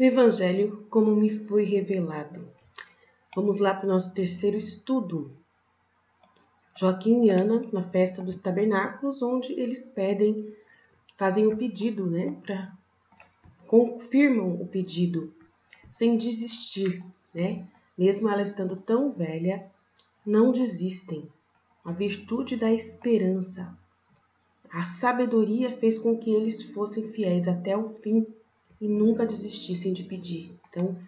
Evangelho como me foi revelado. Vamos lá para o nosso terceiro estudo. Joaquim e Ana na festa dos tabernáculos, onde eles fazem o pedido, confirmam o pedido, sem desistir, Mesmo ela estando tão velha, não desistem. A virtude da esperança. A sabedoria fez com que eles fossem fiéis até o fim e nunca desistissem de pedir. Então,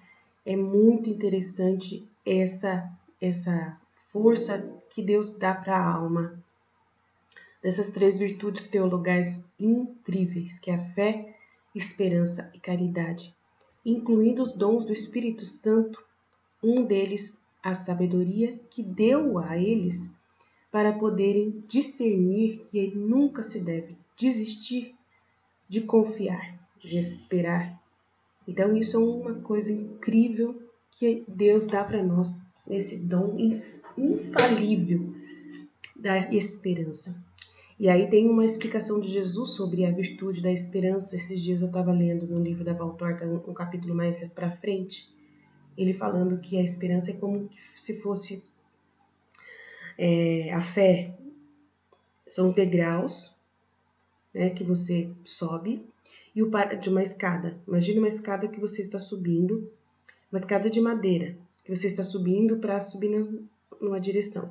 é muito interessante essa força que Deus dá para a alma. Dessas três virtudes teologais incríveis, que é a fé, esperança e caridade, incluindo os dons do Espírito Santo, um deles, a sabedoria que deu a eles para poderem discernir que nunca se deve desistir de confiar, de esperar. Então isso é uma coisa incrível que Deus dá para nós, esse dom infalível da esperança. E aí tem uma explicação de Jesus sobre a virtude da esperança. Esses dias eu estava lendo no livro da Valtorta, um capítulo mais para frente, ele falando que a esperança é como se fosse a fé. São os degraus, que você sobe, e de uma escada. Imagina uma escada que você está subindo, uma escada de madeira, que você está subindo para subir numa direção.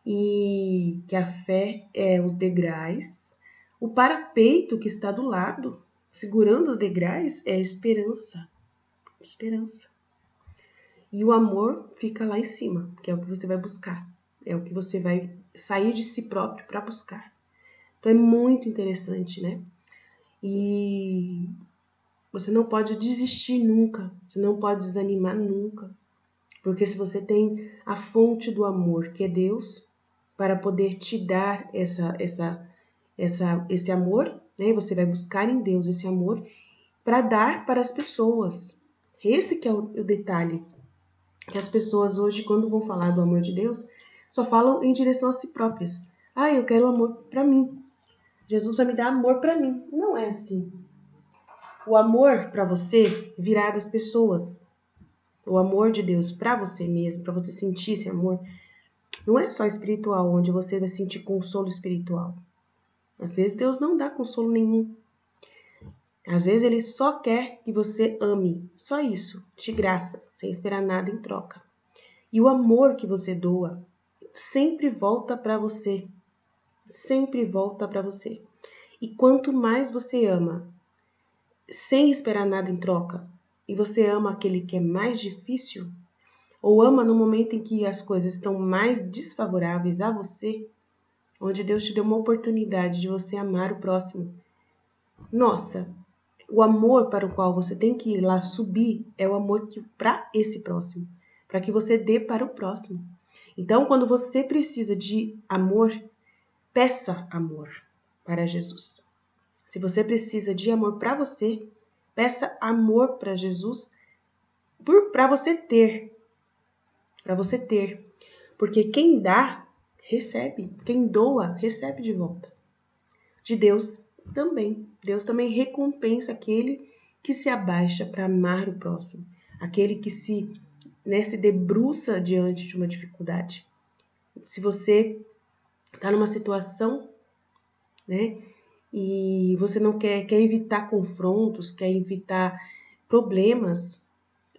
E que a fé é os degraus. O parapeito que está do lado, segurando os degraus, é a esperança. Esperança. E o amor fica lá em cima, que é o que você vai buscar. É o que você vai sair de si próprio para buscar. Então é muito interessante, E você não pode desistir nunca, você não pode desanimar nunca. Porque se você tem a fonte do amor, que é Deus, para poder te dar esse amor, Você vai buscar em Deus esse amor para dar para as pessoas. Esse que é o detalhe. Que as pessoas hoje, quando vão falar do amor de Deus, só falam em direção a si próprias. Eu quero amor para mim. Jesus vai me dar amor para mim. Não é assim. O amor para você virá das pessoas. O amor de Deus para você mesmo, para você sentir esse amor, não é só espiritual, onde você vai sentir consolo espiritual. Às vezes Deus não dá consolo nenhum. Às vezes Ele só quer que você ame. Só isso, de graça, sem esperar nada em troca. E o amor que você doa sempre volta para você. Sempre volta para você. E quanto mais você ama, sem esperar nada em troca, e você ama aquele que é mais difícil, ou ama no momento em que as coisas estão mais desfavoráveis a você, onde Deus te deu uma oportunidade de você amar o próximo. Nossa, o amor para o qual você tem que ir lá subir é o amor para esse próximo, para que você dê para o próximo. Então, quando você precisa de amor, peça amor para Jesus. Se você precisa de amor para você, peça amor para Jesus para você ter. Para você ter. Porque quem dá, recebe. Quem doa, recebe de volta. De Deus também. Deus também recompensa aquele que se abaixa para amar o próximo. Aquele que se debruça diante de uma dificuldade. Se você está numa situação, e você não quer evitar confrontos, quer evitar problemas,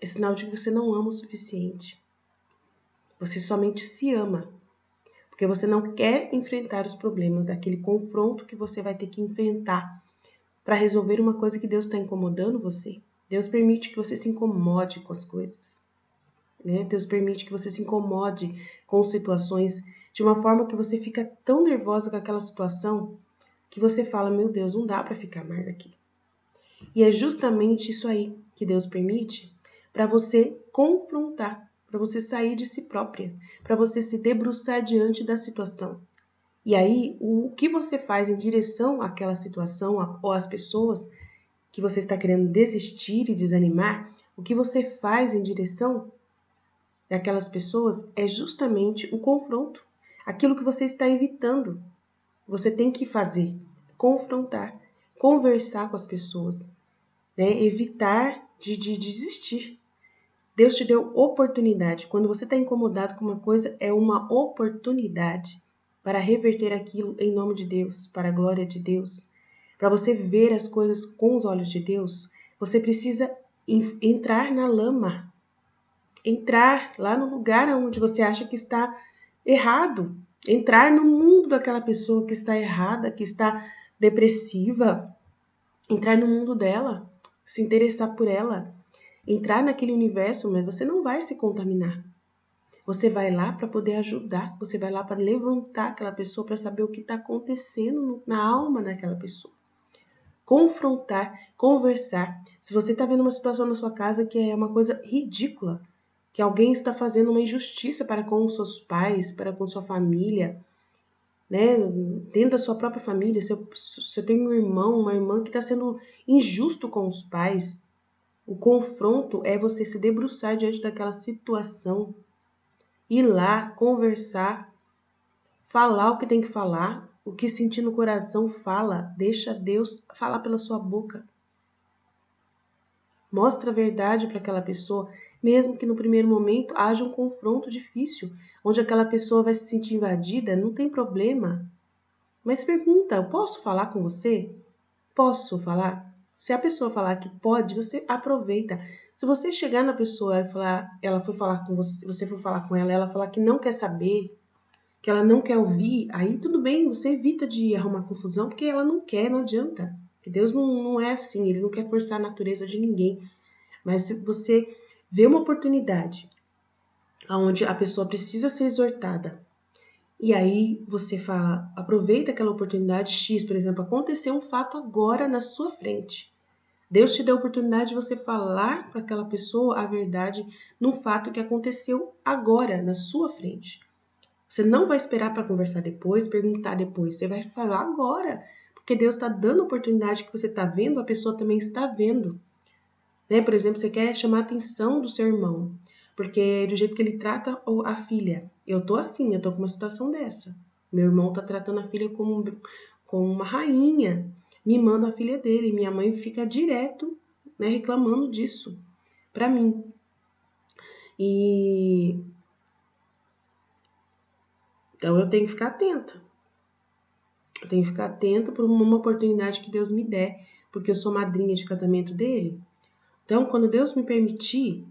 é sinal de que você não ama o suficiente. Você somente se ama, porque você não quer enfrentar os problemas daquele confronto que você vai ter que enfrentar para resolver uma coisa que Deus está incomodando você. Deus permite que você se incomode com as coisas. Deus permite que você se incomode com situações de uma forma que você fica tão nervosa com aquela situação que você fala, meu Deus, não dá para ficar mais aqui. E é justamente isso aí que Deus permite para você confrontar, para você sair de si própria, para você se debruçar diante da situação. E aí, o que você faz em direção àquela situação ou às pessoas que você está querendo desistir e desanimar, o que você faz em direção daquelas pessoas é justamente o confronto. Aquilo que você está evitando. Você tem que fazer, confrontar, conversar com as pessoas, né? Evitar de desistir. Deus te deu oportunidade. Quando você está incomodado com uma coisa, é uma oportunidade para reverter aquilo em nome de Deus, para a glória de Deus. Para você ver as coisas com os olhos de Deus, você precisa entrar na lama, entrar lá no lugar onde você acha que está errado, entrar no mundo daquela pessoa que está errada, que está depressiva, entrar no mundo dela, se interessar por ela, entrar naquele universo, mas você não vai se contaminar. Você vai lá para poder ajudar, você vai lá para levantar aquela pessoa, para saber o que está acontecendo na alma daquela pessoa. Confrontar, conversar. Se você está vendo uma situação na sua casa que é uma coisa ridícula, que alguém está fazendo uma injustiça para com os seus pais, para com sua família, né? Dentro da sua própria família, se você tem um irmão, uma irmã que está sendo injusto com os pais, o confronto é você se debruçar diante daquela situação, ir lá, conversar, falar o que tem que falar, o que sentir no coração, fala, deixa Deus falar pela sua boca. Mostra a verdade para aquela pessoa, mesmo que no primeiro momento haja um confronto difícil, onde aquela pessoa vai se sentir invadida, não tem problema. Mas pergunta, eu posso falar com você? Posso falar? Se a pessoa falar que pode, você aproveita. Se você chegar na pessoa e falar, ela for falar com você, você for falar com ela falar que não quer saber, que ela não quer ouvir, aí tudo bem, você evita de arrumar confusão, porque ela não quer, não adianta. Porque Deus não é assim, Ele não quer forçar a natureza de ninguém. Mas se você vê uma oportunidade onde a pessoa precisa ser exortada, e aí você fala, aproveita aquela oportunidade X, por exemplo, aconteceu um fato agora na sua frente. Deus te deu a oportunidade de você falar para aquela pessoa a verdade num fato que aconteceu agora, na sua frente. Você não vai esperar para conversar depois, perguntar depois. Você vai falar agora. Porque Deus está dando a oportunidade que você está vendo, a pessoa também está vendo. Né? Por exemplo, você quer chamar a atenção do seu irmão. Porque do jeito que ele trata a filha. Eu tô assim, eu tô com uma situação dessa. Meu irmão tá tratando a filha como uma rainha, mimando a filha dele. Minha mãe fica direto, né, reclamando disso pra mim. Então eu tenho que ficar atenta. Eu tenho que ficar atenta por uma oportunidade que Deus me der, porque eu sou madrinha de casamento dele. Então, quando Deus me permitir,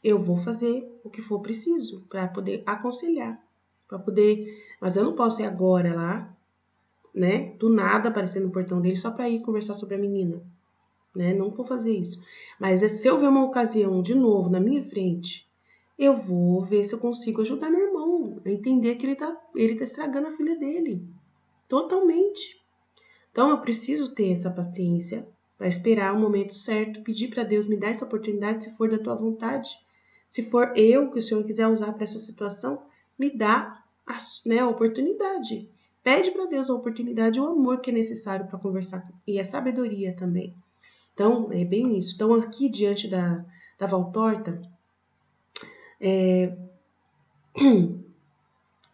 eu vou fazer o que for preciso para poder aconselhar, para poder. Mas eu não posso ir agora lá, né? Do nada aparecer no portão dele só para ir conversar sobre a menina, né? Não vou fazer isso. Mas se eu ver uma ocasião de novo na minha frente, eu vou ver se eu consigo ajudar meu irmão a entender que ele tá estragando a filha dele. Totalmente. Então eu preciso ter essa paciência para esperar o momento certo, pedir para Deus me dar essa oportunidade se for da tua vontade. Se for eu que o Senhor quiser usar para essa situação, me dá a oportunidade. Pede para Deus a oportunidade e o amor que é necessário para conversar e a sabedoria também. Então, é bem isso. Então, aqui diante da Valtorta,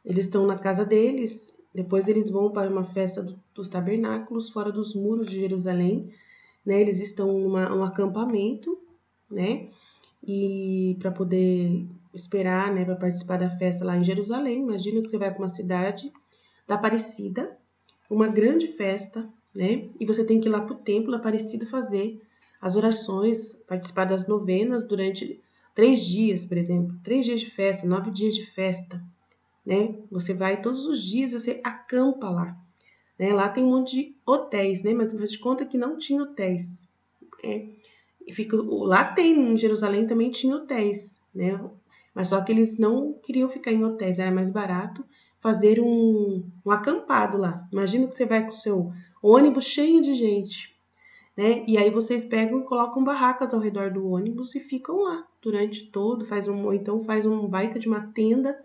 eles estão na casa deles, depois eles vão para uma festa dos tabernáculos, fora dos muros de Jerusalém, né? Eles estão num acampamento, né? E para poder esperar, né, para participar da festa lá em Jerusalém. Imagina que você vai para uma cidade da Aparecida, uma grande festa, né? E você tem que ir lá para o templo da Aparecida fazer as orações, participar das novenas durante 3 dias, por exemplo. 3 dias de festa, 9 dias de festa, né? Você vai todos os dias, você acampa lá. Né? Lá tem um monte de hotéis, né? Mas faz de conta que não tinha hotéis. Lá em Jerusalém também tinha hotéis, né? Mas só que eles não queriam ficar em hotéis, era mais barato fazer um acampado lá. Imagina que você vai com o seu ônibus cheio de gente, né? E aí vocês pegam e colocam barracas ao redor do ônibus e ficam lá durante todo, ou então faz um baita de uma tenda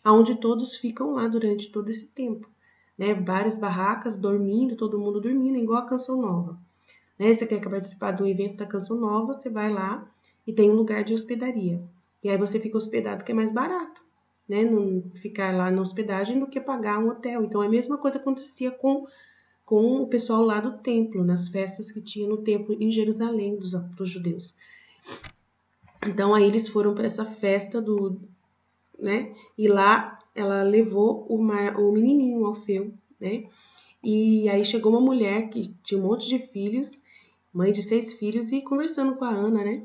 onde todos ficam lá durante todo esse tempo, né? Várias barracas dormindo, todo mundo dormindo, igual a Canção Nova. Né? Você quer participar do evento da Canção Nova, você vai lá e tem um lugar de hospedaria. E aí você fica hospedado, que é mais barato, né? Não ficar lá na hospedagem do que pagar um hotel. Então, a mesma coisa acontecia com com o pessoal lá do templo, nas festas que tinha no templo em Jerusalém dos judeus. Então aí eles foram para essa festa né? E lá ela levou o menininho, o Alfeu, né? E aí chegou uma mulher que tinha um monte de filhos, mãe de 6 filhos, e conversando com a Ana, né?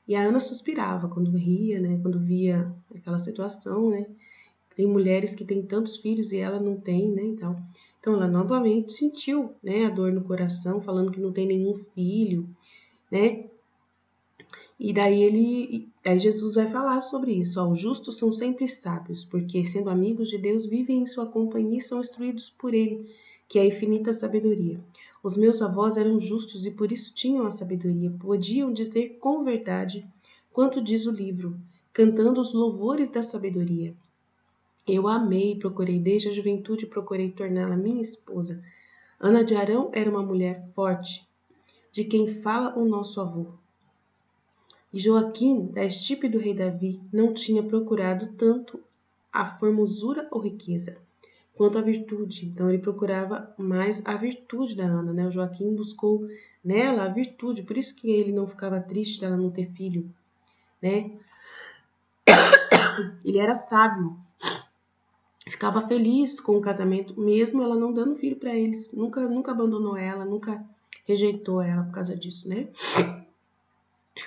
E a Ana suspirava quando ria, né? Quando via aquela situação, né? Tem mulheres que têm tantos filhos e ela não tem, né? Então ela novamente sentiu, né, a dor no coração, falando que não tem nenhum filho, né? E aí Jesus vai falar sobre isso. Ó, os justos são sempre sábios, porque sendo amigos de Deus, vivem em sua companhia e são instruídos por ele, que é a infinita sabedoria. Os meus avós eram justos e por isso tinham a sabedoria. Podiam dizer com verdade quanto diz o livro, cantando os louvores da sabedoria. Eu a amei e procurei desde a juventude, procurei torná-la minha esposa. Ana de Arão era uma mulher forte, de quem fala o nosso avô. E Joaquim, da estirpe do rei Davi, não tinha procurado tanto a formosura ou riqueza, quanto a virtude. Então ele procurava mais a virtude da Ana, né? O Joaquim buscou nela a virtude, por isso que ele não ficava triste dela não ter filho, né? Ele era sábio, ficava feliz com o casamento, mesmo ela não dando filho para eles. Nunca abandonou ela, nunca rejeitou ela por causa disso, né?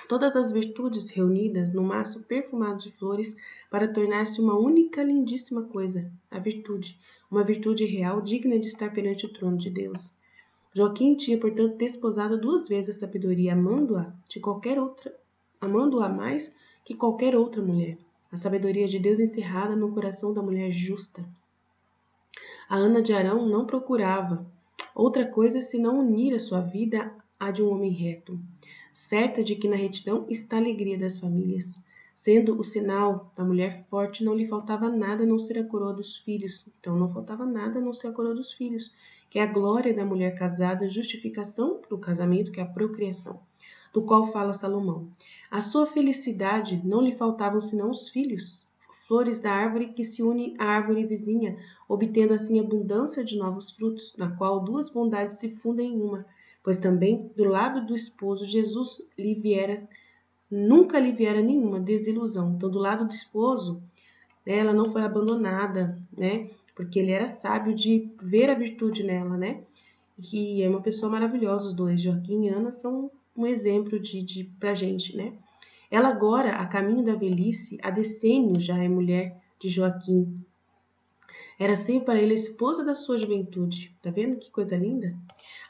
Todas as virtudes reunidas no maço perfumado de flores para tornar-se uma única lindíssima coisa, a virtude, uma virtude real digna de estar perante o trono de Deus. Joaquim tinha, portanto, desposado 2 vezes a sabedoria, amando-a mais que qualquer outra mulher. A sabedoria de Deus encerrada no coração da mulher justa. A Ana de Arão não procurava outra coisa senão unir a sua vida à de um homem reto, certa de que na retidão está a alegria das famílias. Sendo o sinal da mulher forte, não lhe faltava nada a não ser a coroa dos filhos. Então não faltava nada a não ser a coroa dos filhos, que é a glória da mulher casada, justificação do casamento, que é a procriação, do qual fala Salomão. A sua felicidade não lhe faltavam senão os filhos, flores da árvore que se une à árvore vizinha, obtendo assim abundância de novos frutos, na qual 2 bondades se fundem em uma, pois também do lado do esposo Jesus nunca lhe viera nenhuma desilusão. Então do lado do esposo, né, ela não foi abandonada, né, porque ele era sábio de ver a virtude nela, né, que é uma pessoa maravilhosa. Os dois, Joaquim e Ana, são um exemplo pra gente, né. Ela agora, a caminho da velhice, há decênios já é mulher de Joaquim. Era sempre para ele a esposa da sua juventude. Tá vendo que coisa linda?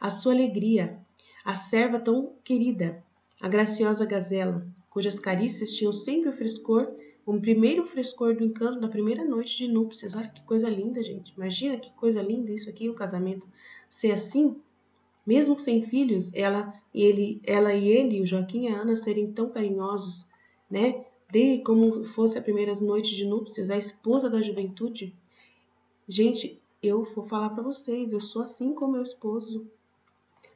A sua alegria, a serva tão querida, a graciosa gazela, cujas carícias tinham sempre o primeiro frescor do encanto da primeira noite de núpcias. Olha que coisa linda, gente. Imagina que coisa linda isso aqui, o casamento ser assim. Mesmo sem filhos, ela e ele, o Joaquim e a Ana, serem tão carinhosos, né? De como fosse a primeira noite de núpcias, a esposa da juventude. Gente, eu vou falar para vocês, eu sou assim com meu esposo,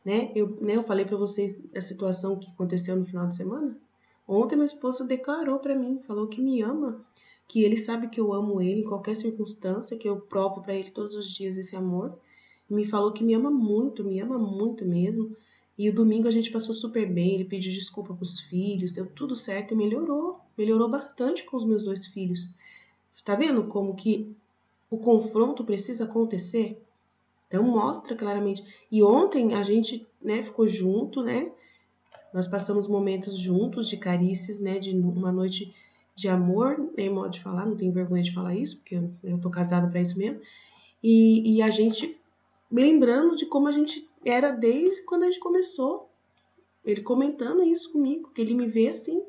né? Eu falei para vocês a situação que aconteceu no final de semana. Ontem meu esposo declarou para mim, falou que me ama, que ele sabe que eu amo ele em qualquer circunstância, que eu provo para ele todos os dias esse amor. Me falou que me ama muito mesmo. E o domingo a gente passou super bem, ele pediu desculpa pros filhos, deu tudo certo e melhorou bastante com os meus 2 filhos. Tá vendo como que o confronto precisa acontecer? Então mostra claramente. E ontem a gente, né, ficou junto, né? Nós passamos momentos juntos de carícias, né, de uma noite de amor, nem modo de falar, não tenho vergonha de falar isso, porque eu tô casada para isso mesmo. E a gente lembrando de como a gente era desde quando a gente começou. Ele comentando isso comigo, que ele me vê assim,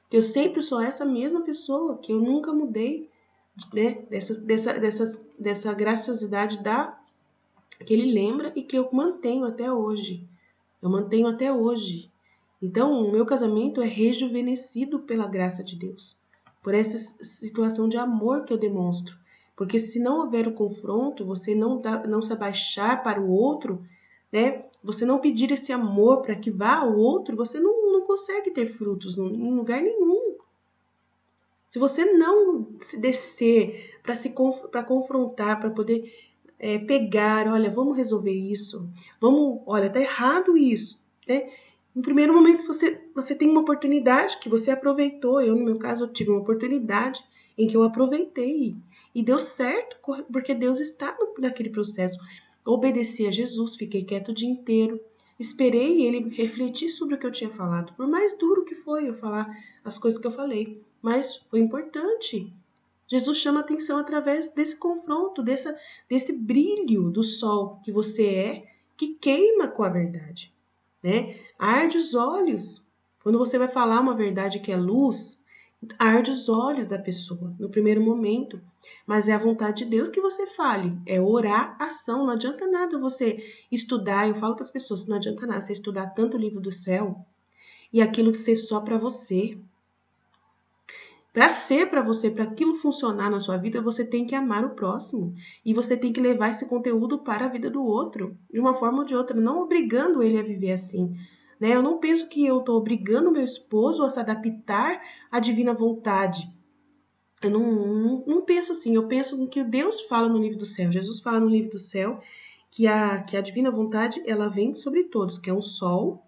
que eu sempre sou essa mesma pessoa, que eu nunca mudei, né? Dessa graciosidade que ele lembra e que eu mantenho até hoje. Eu mantenho até hoje. Então, o meu casamento é rejuvenescido pela graça de Deus, por essa situação de amor que eu demonstro. Porque se não houver o confronto, você não se abaixar para o outro, né? Você não pedir esse amor para que vá ao outro, você não consegue ter frutos em lugar nenhum. Se você não se descer para confrontar, para poder pegar, olha, vamos resolver isso, olha, tá errado isso, né? No primeiro momento você tem uma oportunidade que você aproveitou. Eu, no meu caso, eu tive uma oportunidade em que eu aproveitei e deu certo, porque Deus está naquele processo. Obedeci a Jesus, fiquei quieto o dia inteiro, esperei ele refletir sobre o que eu tinha falado, por mais duro que foi eu falar as coisas que eu falei, mas foi importante. Jesus chama atenção através desse confronto, desse brilho do sol que você que queima com a verdade, né? Arde os olhos. Quando você vai falar uma verdade que é luz, arde os olhos da pessoa no primeiro momento. Mas é a vontade de Deus que você fale. É orar, ação. Não adianta nada você estudar. Eu falo para as pessoas, não adianta nada você estudar tanto o livro do céu e aquilo ser só para você. Para ser para você, para aquilo funcionar na sua vida, você tem que amar o próximo. E você tem que levar esse conteúdo para a vida do outro, de uma forma ou de outra, não obrigando ele a viver assim. Né? Eu não penso que eu estou obrigando meu esposo a se adaptar à divina vontade. Eu não penso assim. Eu penso no que Deus fala no livro do céu. Jesus fala no livro do céu que a divina vontade ela vem sobre todos, que é um sol,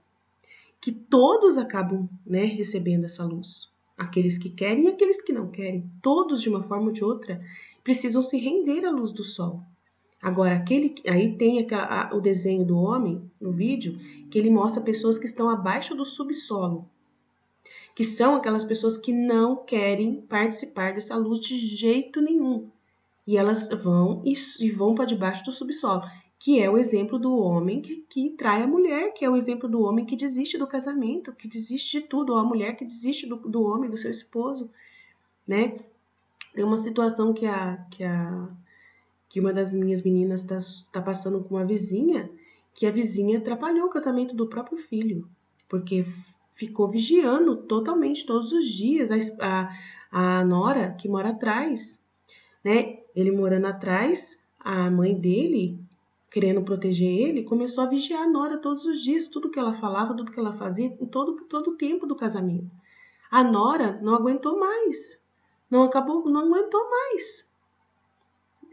que todos acabam, né, recebendo essa luz. Aqueles que querem e aqueles que não querem. Todos, de uma forma ou de outra, precisam se render à luz do sol. Agora, aí tem o desenho do homem, no vídeo, que ele mostra pessoas que estão abaixo do subsolo. Que são aquelas pessoas que não querem participar dessa luz de jeito nenhum. E elas vão e vão para debaixo do subsolo. Que é o exemplo do homem que trai a mulher, que é o exemplo do homem que desiste do casamento, que desiste de tudo, ou a mulher que desiste do homem, do seu esposo, né? Tem uma situação que uma das minhas meninas tá passando com uma vizinha, que a vizinha atrapalhou o casamento do próprio filho, porque ficou vigiando totalmente todos os dias a nora que mora atrás, né? Ele morando atrás, a mãe dele, querendo proteger ele, começou a vigiar a nora todos os dias, tudo que ela falava, tudo que ela fazia, em todo o tempo do casamento. A nora não aguentou mais, não aguentou mais,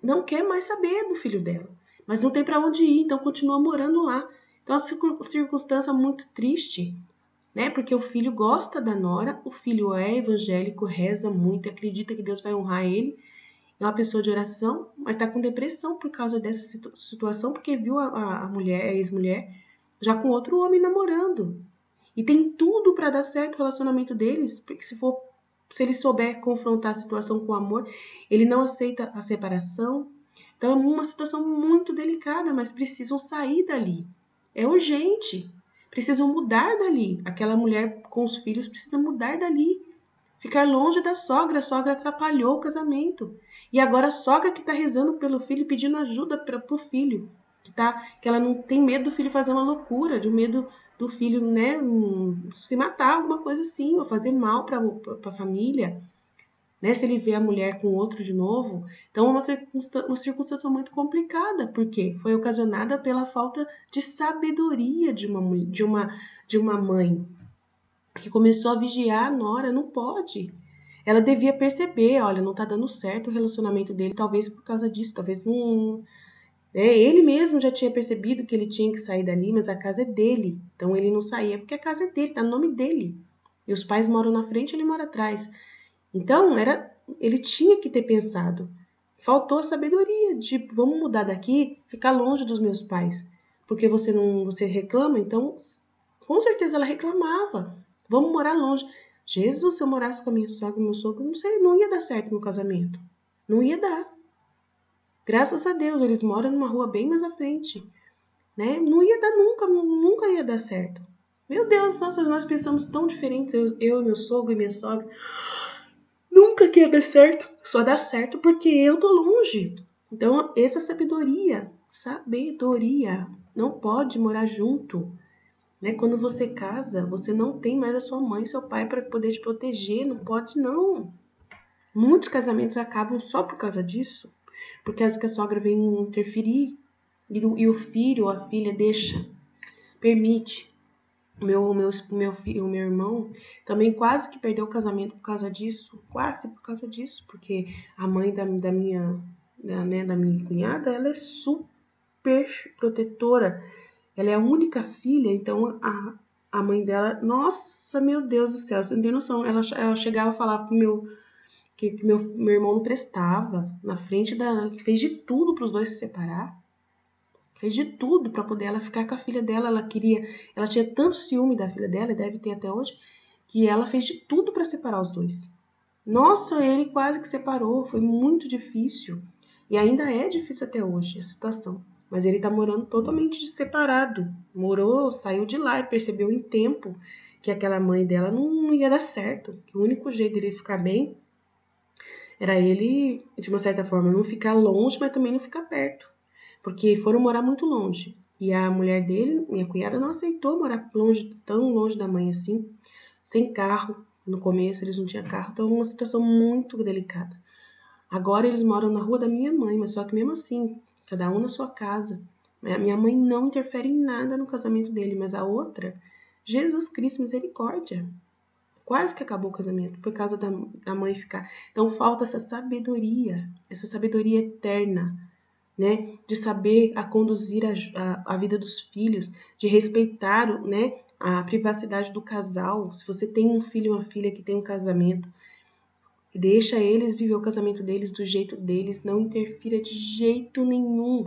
não quer mais saber do filho dela, mas não tem para onde ir, então continua morando lá. Então, é uma circunstância muito triste, né? Porque o filho gosta da nora, o filho é evangélico, reza muito, acredita que Deus vai honrar ele, é uma pessoa de oração, mas está com depressão por causa dessa situação, porque viu a mulher, a ex-mulher, já com outro homem namorando. E tem tudo para dar certo o relacionamento deles, porque se ele souber confrontar a situação com amor, ele não aceita a separação. Então é uma situação muito delicada, mas precisam sair dali. É urgente. Precisam mudar dali. Aquela mulher com os filhos precisa mudar dali. Ficar longe da sogra. A sogra atrapalhou o casamento. E agora a sogra que está rezando pelo filho, pedindo ajuda para o filho. Que ela não tem medo do filho fazer uma loucura, de medo do filho, né, se matar, alguma coisa assim, ou fazer mal para a família. Né, se ele vê a mulher com outro de novo. Então é uma circunstância muito complicada, porque foi ocasionada pela falta de sabedoria de uma mãe que começou a vigiar a nora. Não pode. Ela devia perceber, olha, não tá dando certo o relacionamento dele, talvez por causa disso, talvez não. Ele mesmo já tinha percebido que ele tinha que sair dali, mas a casa é dele. Então ele não saía porque a casa é dele, tá no nome dele. E os pais moram na frente, ele mora atrás. Então ele tinha que ter pensado. Faltou a sabedoria de vamos mudar daqui, ficar longe dos meus pais. Porque você reclama, então com certeza ela reclamava. Vamos morar longe. Jesus, se eu morasse com a minha sogra e meu sogro, não sei, não ia dar certo no casamento. Não ia dar. Graças a Deus, eles moram numa rua bem mais à frente, né? Não ia dar nunca ia dar certo. Meu Deus, nossa, nós pensamos tão diferentes, eu meu sogro e minha sogra. Nunca que ia dar certo. Só dá certo porque eu tô longe. Então, essa sabedoria. Não pode morar junto. Né? Quando você casa, você não tem mais a sua mãe e seu pai para poder te proteger. Não pode, não. Muitos casamentos acabam só por causa disso. Porque às vezes que a sogra vem interferir e o filho ou a filha permite. O meu irmão também quase que perdeu o casamento por causa disso. Quase por causa disso. Porque a mãe da minha da minha cunhada, ela é super protetora. Ela é a única filha, então a mãe dela, nossa, meu Deus do céu, você não tem noção. Ela chegava a falar pro que meu irmão não prestava, na frente fez de tudo para os dois se separar. Fez de tudo para poder ela ficar com a filha dela. Ela tinha tanto ciúme da filha dela, e deve ter até hoje, que ela fez de tudo para separar os dois. Nossa, ele quase que separou, foi muito difícil. E ainda é difícil até hoje a situação. Mas ele tá morando totalmente separado. Morou, saiu de lá e percebeu em tempo que aquela mãe dela não ia dar certo. Que o único jeito dele ficar bem era ele, de uma certa forma, não ficar longe, mas também não ficar perto. Porque foram morar muito longe. E a mulher dele, minha cunhada, não aceitou morar longe, tão longe da mãe assim, sem carro. No começo eles não tinham carro, então é uma situação muito delicada. Agora eles moram na rua da minha mãe, mas só que mesmo assim, cada um na sua casa. A minha mãe não interfere em nada no casamento dele, mas a outra, Jesus Cristo, misericórdia. Quase que acabou o casamento por causa da mãe ficar. Então falta essa sabedoria eterna, né, de saber conduzir a vida dos filhos, de respeitar, né, a privacidade do casal. Se você tem um filho e uma filha que tem um casamento, deixa eles viver o casamento deles do jeito deles, não interfira de jeito nenhum.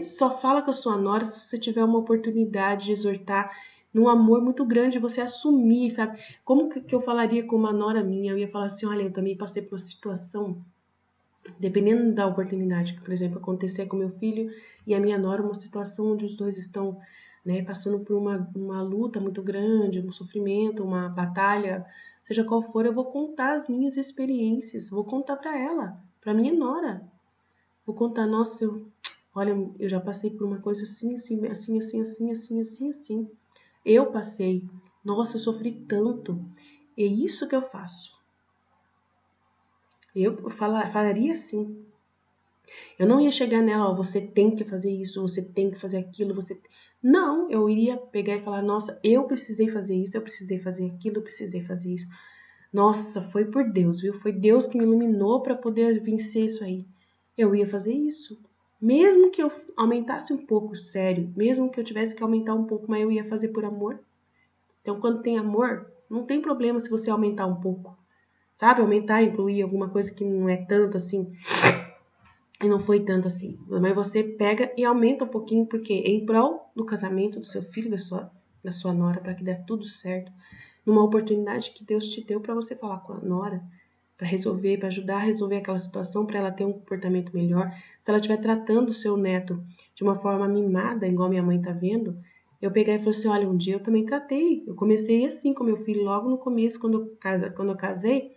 Só fala com a sua nora se você tiver uma oportunidade de exortar num amor muito grande, você assumir, sabe? Como que eu falaria com uma nora minha? Eu ia falar assim, olha, eu também passei por uma situação, dependendo da oportunidade, que, por exemplo, acontecer com meu filho e a minha nora, uma situação onde os dois estão, né, passando por uma luta muito grande, um sofrimento, uma batalha, seja qual for, eu vou contar as minhas experiências, vou contar para ela, para minha nora. Vou contar, nossa, olha, eu já passei por uma coisa assim, assim, assim, assim, assim, assim, assim, assim. Eu passei, nossa, eu sofri tanto. É isso que eu faço. Eu falaria assim. Eu não ia chegar nela, ó, você tem que fazer isso, você tem que fazer aquilo, você... Não, eu iria pegar e falar, nossa, eu precisei fazer isso, eu precisei fazer aquilo, eu precisei fazer isso. Nossa, foi por Deus, viu? Foi Deus que me iluminou para poder vencer isso aí. Eu ia fazer isso. Mesmo que eu aumentasse um pouco, sério, mesmo que eu tivesse que aumentar um pouco, mas eu ia fazer por amor. Então, quando tem amor, não tem problema se você aumentar um pouco. Sabe? Aumentar, incluir alguma coisa que não é tanto assim. E não foi tanto assim. Mas você pega e aumenta um pouquinho, porque em prol do casamento do seu filho, da sua nora, para que dê tudo certo. Numa oportunidade que Deus te deu para você falar com a nora, para resolver, para ajudar a resolver aquela situação, para ela ter um comportamento melhor. Se ela estiver tratando o seu neto de uma forma mimada, igual minha mãe tá vendo, eu peguei e falei assim, olha, um dia eu também tratei. Eu comecei assim com meu filho logo no começo, quando eu casei,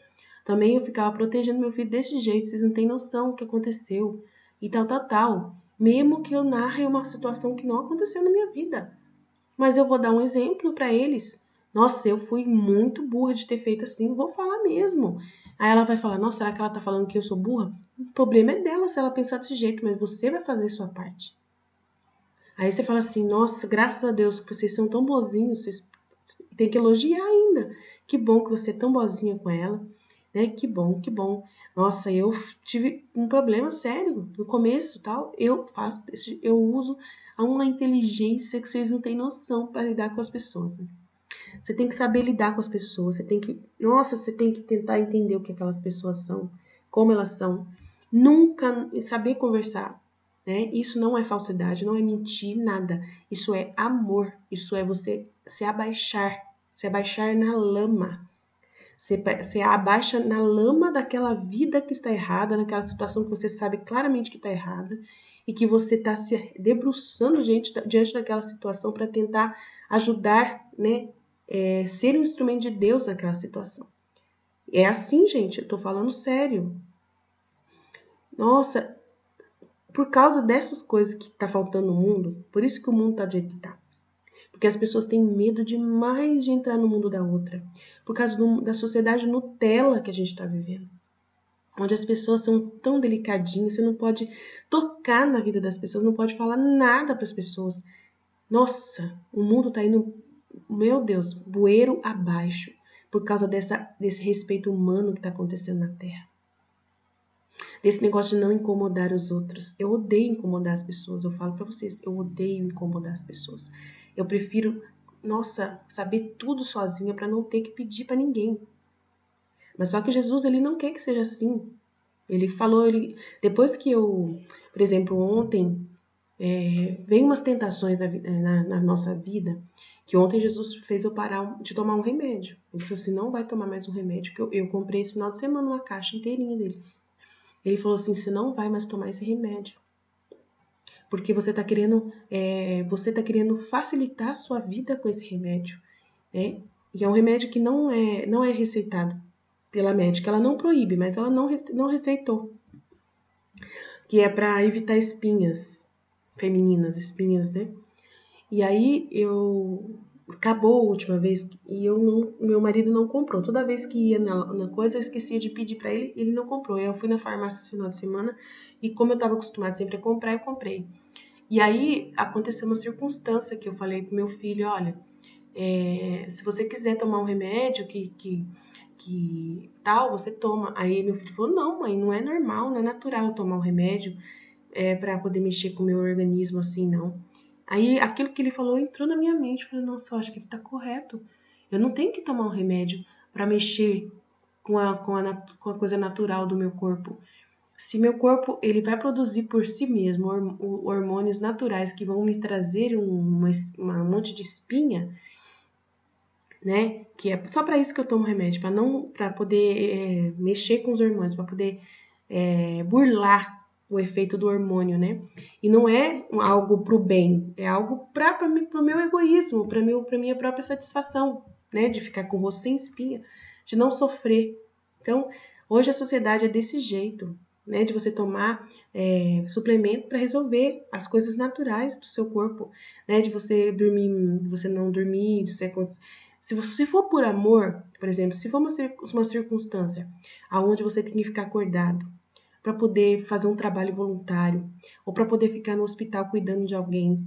também eu ficava protegendo meu filho desse jeito, vocês não têm noção o que aconteceu. E tal, tal, tal. Mesmo que eu narre uma situação que não aconteceu na minha vida. Mas eu vou dar um exemplo para eles. Nossa, eu fui muito burra de ter feito assim, vou falar mesmo. Aí ela vai falar, nossa, será que ela tá falando que eu sou burra? O problema é dela se ela pensar desse jeito, mas você vai fazer a sua parte. Aí você fala assim, nossa, graças a Deus que vocês são tão bozinhos, vocês tem que elogiar ainda. Que bom que você é tão boazinha com ela, né? Que bom, que bom. Nossa, eu tive um problema sério no começo, tal. Eu uso uma inteligência que vocês não têm noção para lidar com as pessoas. Né? Você tem que saber lidar com as pessoas, você tem que tentar entender o que aquelas pessoas são, como elas são. Nunca saber conversar, né? Isso não é falsidade, não é mentir, nada. Isso é amor, isso é você se abaixar na lama. Você abaixa na lama daquela vida que está errada, naquela situação que você sabe claramente que está errada e que você está se debruçando diante daquela situação para tentar ajudar, né? Ser um instrumento de Deus naquela situação. É assim, gente, eu tô falando sério. Nossa, por causa dessas coisas que tá faltando no mundo, por isso que o mundo tá do jeito que tá. Porque as pessoas têm medo demais de entrar no mundo da outra. Por causa da sociedade Nutella que a gente tá vivendo. Onde as pessoas são tão delicadinhas, você não pode tocar na vida das pessoas, não pode falar nada para as pessoas. Nossa, o mundo tá indo, meu Deus, bueiro abaixo. Por causa desse respeito humano que está acontecendo na Terra. desse negócio de não incomodar os outros. Eu odeio incomodar as pessoas, eu falo pra vocês, eu odeio incomodar as pessoas. Eu prefiro, nossa, saber tudo sozinha pra não ter que pedir pra ninguém. Mas só que Jesus, ele não quer que seja assim. Ele falou, depois que eu, por exemplo, ontem, vem umas tentações na nossa vida, que ontem Jesus fez eu parar de tomar um remédio. Ele falou assim, não vai tomar mais um remédio, que eu comprei esse final de semana uma caixa inteirinha dele. Ele falou assim, você não vai mais tomar esse remédio, porque você tá querendo facilitar a sua vida com esse remédio, né? E é um remédio que não é receitado pela médica, ela não proíbe, mas ela não receitou, que é para evitar espinhas femininas, espinhas, né? E aí acabou a última vez e meu marido não comprou. Toda vez que ia na coisa, eu esquecia de pedir para ele, ele não comprou. Eu fui na farmácia esse final de semana e como eu estava acostumada sempre a comprar, eu comprei. E aí aconteceu uma circunstância que eu falei pro meu filho, olha, se você quiser tomar um remédio que tal, você toma. Aí meu filho falou, não, mãe, não é normal, não é natural eu tomar um remédio para poder mexer com o meu organismo assim, não. Aí aquilo que ele falou entrou na minha mente. Eu falei, nossa, eu acho que ele tá correto. Eu não tenho que tomar um remédio para mexer com a coisa natural do meu corpo. Se meu corpo ele vai produzir por si mesmo hormônios naturais que vão me trazer um monte de espinha, né? Que é só para isso que eu tomo remédio, para poder mexer com os hormônios, para poder burlar o efeito do hormônio, né? E não é algo pro bem, é algo pro meu egoísmo, pra minha própria satisfação, né? De ficar com o rosto sem espinha, de não sofrer. Então, hoje a sociedade é desse jeito, né? De você tomar suplemento para resolver as coisas naturais do seu corpo, né? De você dormir, de você não dormir, de você se for por amor, por exemplo, se for uma circunstância aonde você tem que ficar acordado para poder fazer um trabalho voluntário ou para poder ficar no hospital cuidando de alguém,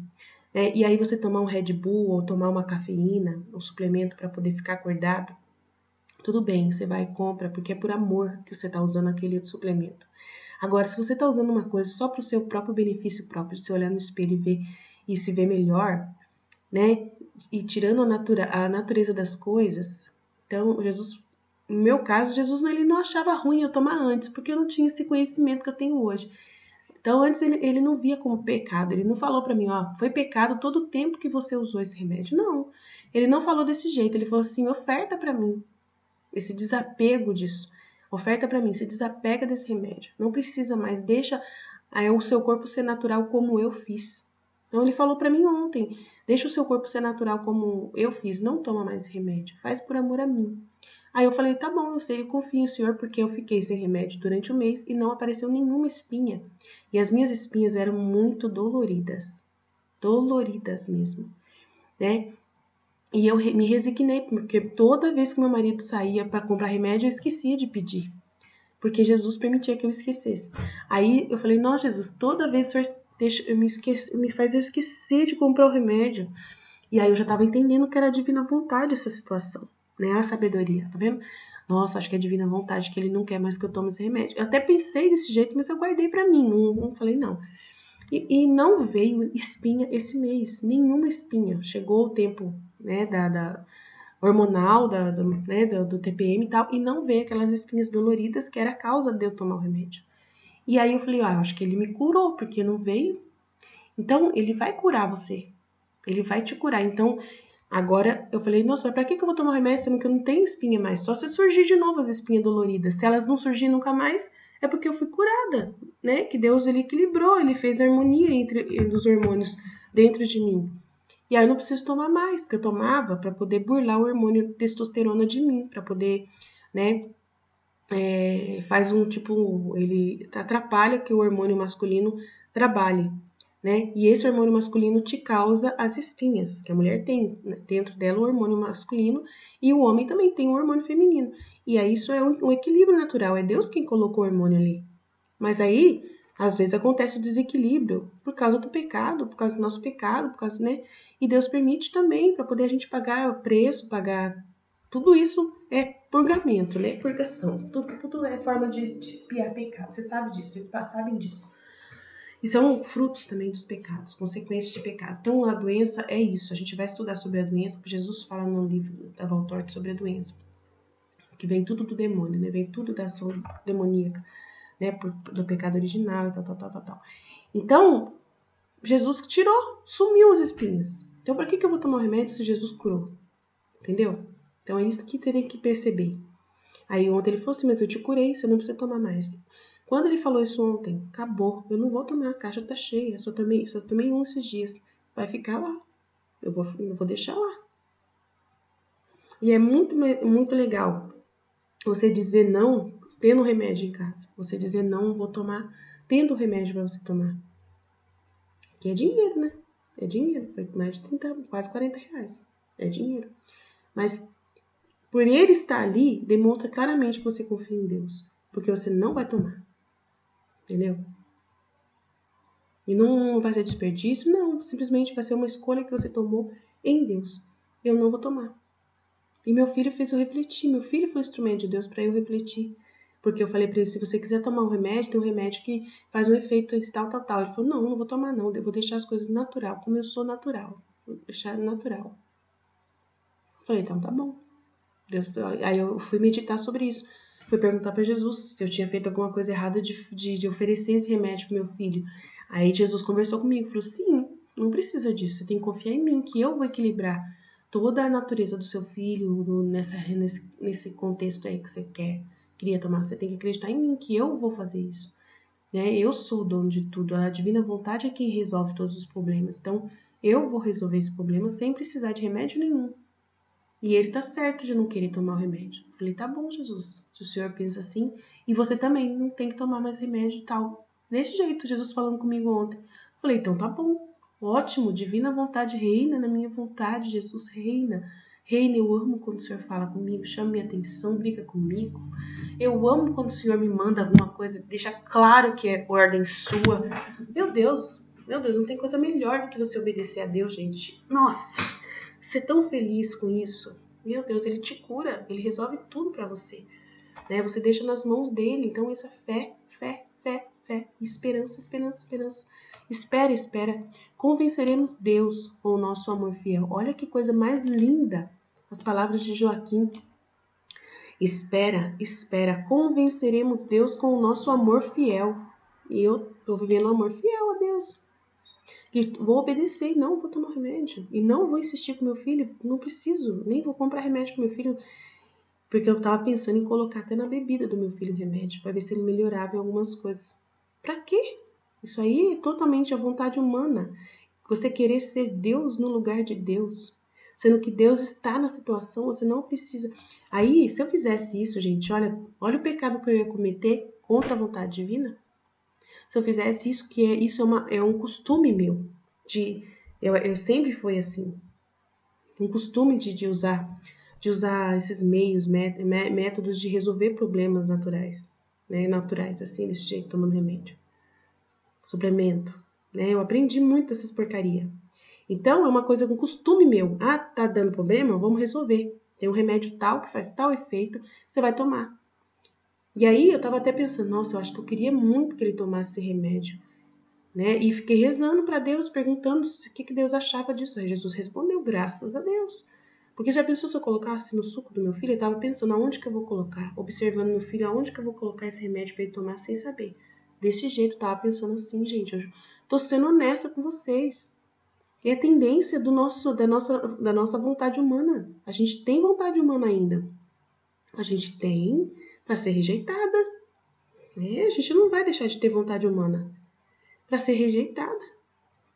né? E aí você tomar um Red Bull ou tomar uma cafeína, um suplemento para poder ficar acordado, tudo bem, você vai e compra porque é por amor que você está usando aquele suplemento. Agora, se você está usando uma coisa só para o seu próprio benefício próprio, de você olhar no espelho e se ver melhor, né? E tirando a natureza das coisas, então Jesus, no meu caso, Jesus ele não achava ruim eu tomar antes, porque eu não tinha esse conhecimento que eu tenho hoje. Então antes ele não via como pecado, ele não falou para mim, ó, foi pecado todo o tempo que você usou esse remédio. Não, ele não falou desse jeito, ele falou assim, oferta para mim esse desapego disso. Oferta para mim, se desapega desse remédio. Não precisa mais, deixa o seu corpo ser natural como eu fiz. Então ele falou para mim ontem, deixa o seu corpo ser natural como eu fiz, não toma mais remédio, faz por amor a mim. Aí eu falei, tá bom, eu sei, eu confio no senhor, porque eu fiquei sem remédio durante o mês e não apareceu nenhuma espinha. E as minhas espinhas eram muito doloridas mesmo, né? E eu me resignei, porque toda vez que meu marido saía para comprar remédio, eu esquecia de pedir. Porque Jesus permitia que eu esquecesse. Aí eu falei, nossa, Jesus, toda vez o Senhor me faz eu esquecer de comprar o remédio. E aí eu já estava entendendo que era a divina vontade essa situação, né? A sabedoria, tá vendo? Nossa, acho que é a divina vontade, que ele não quer mais que eu tome esse remédio. Eu até pensei desse jeito, mas eu guardei pra mim, não falei não. E não veio espinha esse mês, nenhuma espinha. Chegou o tempo, né, da hormonal, do TPM e tal, e não veio aquelas espinhas doloridas que era a causa de eu tomar o remédio. E aí eu falei, eu acho que ele me curou, porque não veio. Então, ele vai curar você. Ele vai te curar. Então, agora eu falei, nossa, mas pra que eu vou tomar remédio sendo que eu não tenho espinha mais? Só se surgir de novo as espinhas doloridas. Se elas não surgirem nunca mais, é porque eu fui curada, né? Que Deus, ele equilibrou, ele fez harmonia entre os hormônios dentro de mim. E aí eu não preciso tomar mais, porque eu tomava para poder burlar o hormônio testosterona de mim, para poder, né? Faz um tipo, ele atrapalha que o hormônio masculino trabalhe, né? E esse hormônio masculino te causa as espinhas, que a mulher tem, né? Dentro dela o hormônio masculino e o homem também tem o hormônio feminino. E aí isso é um equilíbrio natural, é Deus quem colocou o hormônio ali. Mas aí, às vezes acontece o desequilíbrio por causa do pecado, por causa do nosso pecado, por causa, né? E Deus permite também para poder a gente pagar o preço, pagar Tudo isso é purgamento, né? Purgação. Tudo é forma de expiar pecado. Você sabe disso, vocês sabem disso. E são frutos também dos pecados, consequências de pecados. Então, a doença é isso. A gente vai estudar sobre a doença, porque Jesus fala no livro da Valtorta sobre a doença. Que vem tudo do demônio, né? Vem tudo da ação demoníaca, né? Do pecado original e tal. Então, Jesus tirou, sumiu as espinhas. Então, por que eu vou tomar o remédio se Jesus curou? Entendeu? Então, é isso que você tem que perceber. Aí, ontem ele falou assim, mas eu te curei, você não precisa tomar mais. Quando ele falou isso ontem, acabou. Eu não vou tomar, a caixa tá cheia. Só tomei um esses dias. Vai ficar lá. Eu vou deixar lá. E é muito, muito legal você dizer não, tendo remédio em casa. Você dizer não, vou tomar, tendo remédio para você tomar. Que é dinheiro, né? É dinheiro. Foi mais de 30, quase 40 reais. É dinheiro. Mas por ele estar ali, demonstra claramente que você confia em Deus. Porque você não vai tomar. Entendeu? E não vai ser desperdício, não. Simplesmente vai ser uma escolha que você tomou em Deus. Eu não vou tomar. E meu filho fez eu refletir. Meu filho foi um instrumento de Deus para eu refletir. Porque eu falei para ele, se você quiser tomar um remédio, tem um remédio que faz um efeito tal. Ele falou, não vou tomar não. Eu vou deixar as coisas natural, como eu sou natural. Vou deixar natural. Eu falei, então tá bom. Deus, aí eu fui meditar sobre isso. Fui perguntar para Jesus se eu tinha feito alguma coisa errada de oferecer esse remédio pro meu filho. Aí Jesus conversou comigo, falou, sim, não precisa disso, você tem que confiar em mim, que eu vou equilibrar toda a natureza do seu filho nesse contexto aí que você queria tomar. Você tem que acreditar em mim, que eu vou fazer isso. Né? Eu sou o dono de tudo, a divina vontade é quem resolve todos os problemas. Então, eu vou resolver esse problema sem precisar de remédio nenhum. E ele tá certo de não querer tomar o remédio. Eu falei, tá bom, Jesus, se o senhor pensa assim, e você também não tem que tomar mais remédio e tal. Desse jeito, Jesus falando comigo ontem. Eu falei, então tá bom, ótimo, divina vontade reina na minha vontade, Jesus reina. Reina, eu amo quando o senhor fala comigo, chama minha atenção, briga comigo. Eu amo quando o senhor me manda alguma coisa, deixa claro que é ordem sua. Meu Deus, não tem coisa melhor do que você obedecer a Deus, gente. Nossa! Ser tão feliz com isso, meu Deus, ele te cura, ele resolve tudo pra você, né? Você deixa nas mãos dele, então essa fé, esperança. Espera. Convenceremos Deus com o nosso amor fiel. Olha que coisa mais linda, as palavras de Joaquim. Espera, convenceremos Deus com o nosso amor fiel. E eu tô vivendo um amor fiel a Deus. E vou obedecer e não vou tomar remédio. E não vou insistir com meu filho, não preciso, nem vou comprar remédio pro meu filho. Porque eu tava pensando em colocar até na bebida do meu filho remédio, para ver se ele melhorava em algumas coisas. Pra quê? Isso aí é totalmente a vontade humana. Você querer ser Deus no lugar de Deus. Sendo que Deus está na situação, você não precisa. Aí, se eu fizesse isso, gente, olha o pecado que eu ia cometer contra a vontade divina. Se eu fizesse isso, isso é um costume meu. Eu sempre fui assim. Um costume de usar esses meios, métodos de resolver problemas naturais. Né? Naturais, assim, desse jeito, tomando remédio. Suplemento. Né? Eu aprendi muito dessas porcarias. Então, é uma coisa, um costume meu. Ah, tá dando problema? Vamos resolver. Tem um remédio tal que faz tal efeito, você vai tomar. E aí eu tava até pensando, nossa, eu acho que eu queria muito que ele tomasse esse remédio, né? E fiquei rezando para Deus, perguntando o que Deus achava disso. Aí Jesus respondeu, graças a Deus. Porque já pensou se eu colocasse no suco do meu filho? Eu tava pensando aonde que eu vou colocar, observando meu filho, aonde que eu vou colocar esse remédio para ele tomar sem saber. Desse jeito, eu tava pensando assim, gente, eu tô sendo honesta com vocês. É a tendência da nossa vontade humana. A gente tem vontade humana ainda. A gente tem para ser rejeitada. A gente não vai deixar de ter vontade humana para ser rejeitada.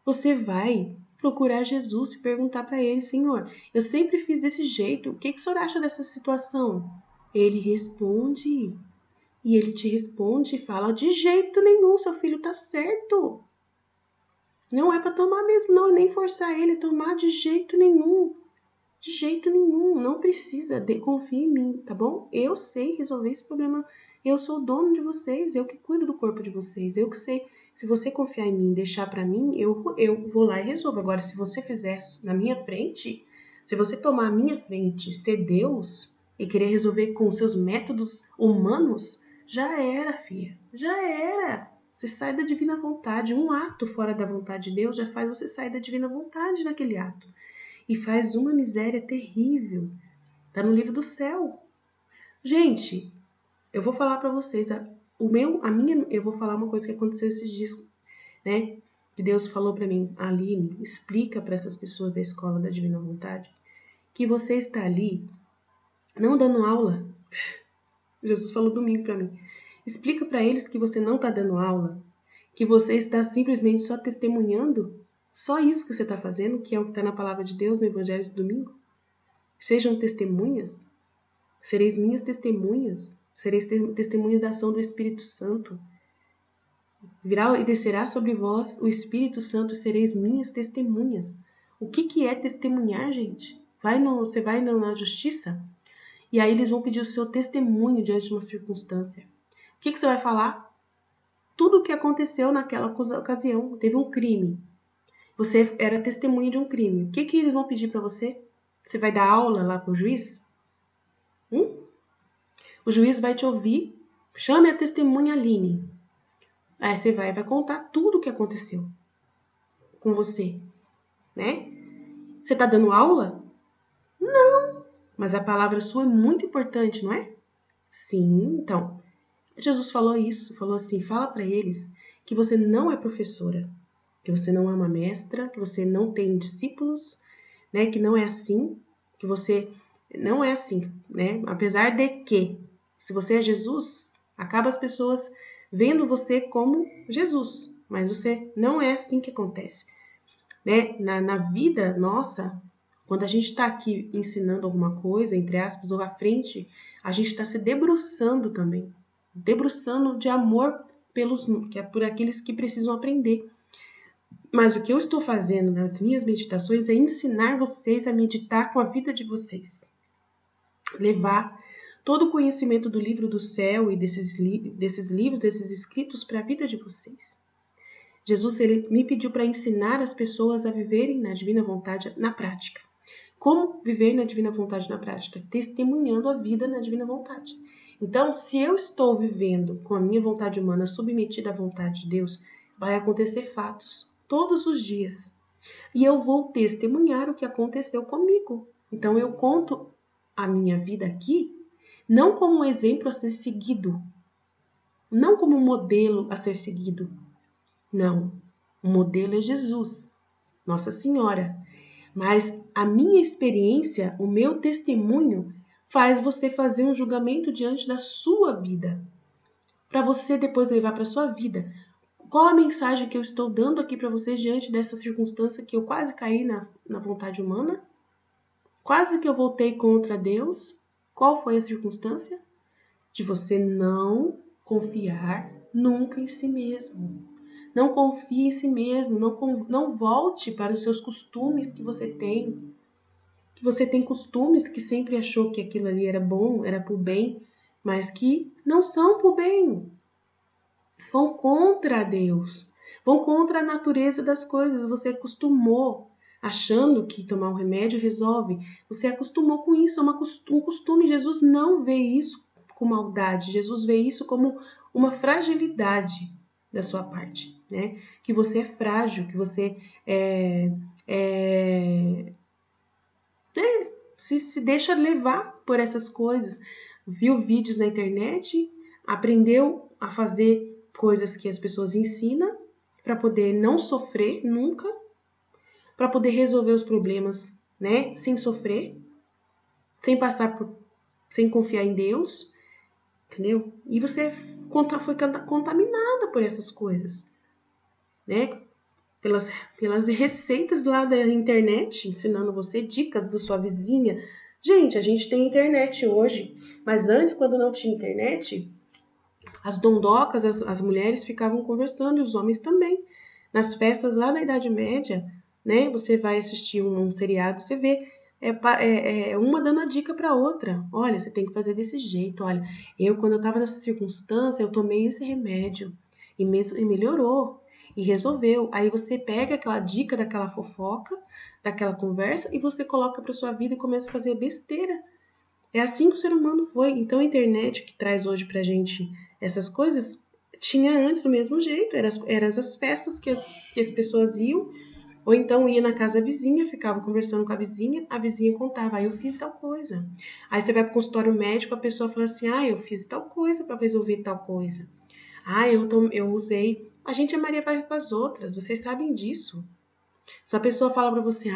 Você vai procurar Jesus e perguntar para ele, Senhor, eu sempre fiz desse jeito, o que o senhor acha dessa situação? Ele responde, e ele te responde e fala, de jeito nenhum, seu filho tá certo. Não é para tomar mesmo, não, nem forçar ele a tomar de jeito nenhum. De jeito nenhum, não precisa, confia em mim, tá bom? Eu sei resolver esse problema, eu sou o dono de vocês, eu que cuido do corpo de vocês, eu que sei. Se você confiar em mim, deixar pra mim, eu vou lá e resolvo. Agora, se você fizer na minha frente, Se você tomar a minha frente, ser Deus e querer resolver com seus métodos humanos, já era, filha. Já era. Você sai da divina vontade. Um ato fora da vontade de Deus já faz você sair da divina vontade naquele ato. E faz uma miséria terrível. Tá no livro do céu. Gente, eu vou falar pra vocês. Eu vou falar uma coisa que aconteceu esses dias, né? Que Deus falou pra mim, Aline, explica pra essas pessoas da escola da divina vontade que você está ali não dando aula. Jesus falou domingo pra mim. Explica pra eles que você não tá dando aula, que você está simplesmente só testemunhando. Só isso que você está fazendo, que é o que está na palavra de Deus no Evangelho de domingo. Sejam testemunhas. Sereis minhas testemunhas. Sereis testemunhas da ação do Espírito Santo. Virá e descerá sobre vós o Espírito Santo e sereis minhas testemunhas. O que é testemunhar, gente? Você vai na justiça e aí eles vão pedir o seu testemunho diante de uma circunstância. O que você vai falar? Tudo o que aconteceu naquela ocasião. Teve um crime. Você era testemunha de um crime. O que eles vão pedir para você? Você vai dar aula lá para o juiz? O juiz vai te ouvir. Chame a testemunha Aline. Aí você vai contar tudo o que aconteceu com você, né? Você está dando aula? Não. Mas a palavra sua é muito importante, não é? Sim, então. Jesus falou isso, falou assim, fala para eles que você não é professora, que você não é uma mestra, que você não tem discípulos, né? Que não é assim, que você não é assim, né? Apesar de que, se você é Jesus, acaba as pessoas vendo você como Jesus, mas você não é assim que acontece, né? Na vida nossa, quando a gente está aqui ensinando alguma coisa, entre aspas, ou à frente, a gente está se debruçando também, debruçando de amor por aqueles que precisam aprender. Mas o que eu estou fazendo nas minhas meditações é ensinar vocês a meditar com a vida de vocês. Levar todo o conhecimento do livro do céu e desses livros, desses escritos para a vida de vocês. Jesus ele me pediu para ensinar as pessoas a viverem na divina vontade na prática. Como viver na divina vontade na prática? Testemunhando a vida na divina vontade. Então, se eu estou vivendo com a minha vontade humana submetida à vontade de Deus, vai acontecer fatos todos os dias. E eu vou testemunhar o que aconteceu comigo. Então, eu conto a minha vida aqui não como um exemplo a ser seguido, não como um modelo a ser seguido. Não, o modelo é Jesus, Nossa Senhora. Mas a minha experiência, o meu testemunho, faz você fazer um julgamento diante da sua vida, para você depois levar para a sua vida. Qual a mensagem que eu estou dando aqui para vocês diante dessa circunstância que eu quase caí na vontade humana? Quase que eu voltei contra Deus. Qual foi a circunstância? De você não confiar nunca em si mesmo. Não confie em si mesmo, não volte para os seus costumes que você tem. Que você tem costumes que sempre achou que aquilo ali era bom, era pro bem, mas que não são pro bem. Vão contra Deus, vão contra a natureza das coisas. Você acostumou achando que tomar um remédio resolve. Você acostumou com isso, é um costume. Jesus não vê isso com maldade, Jesus vê isso como uma fragilidade da sua parte, né? Que você é frágil, que você se deixa levar por essas coisas. Viu vídeos na internet, aprendeu a fazer coisas que as pessoas ensinam para poder não sofrer nunca, para poder resolver os problemas, né? Sem sofrer, sem sem confiar em Deus, entendeu? E você foi contaminada por essas coisas, né? Pelas receitas lá da internet, ensinando você dicas da sua vizinha. Gente, a gente tem internet hoje, mas antes, quando não tinha internet, as dondocas, as mulheres ficavam conversando, e os homens também. Nas festas lá da Idade Média, né? Você vai assistir um seriado, você vê uma dando a dica para outra. Olha, você tem que fazer desse jeito. Olha, quando eu estava nessa circunstância, eu tomei esse remédio e melhorou. e resolveu. Aí você pega aquela dica daquela fofoca, daquela conversa, e você coloca para sua vida e começa a fazer besteira. É assim que o ser humano foi. Então a internet que traz hoje pra gente essas coisas, tinha antes do mesmo jeito. Eram as festas que as pessoas iam, ou então ia na casa da vizinha, ficava conversando com a vizinha contava, eu fiz tal coisa. Aí você vai pro consultório médico, a pessoa fala assim, eu fiz tal coisa para resolver tal coisa. Eu usei. A gente é Maria vai com as outras, vocês sabem disso. Se a pessoa fala pra você,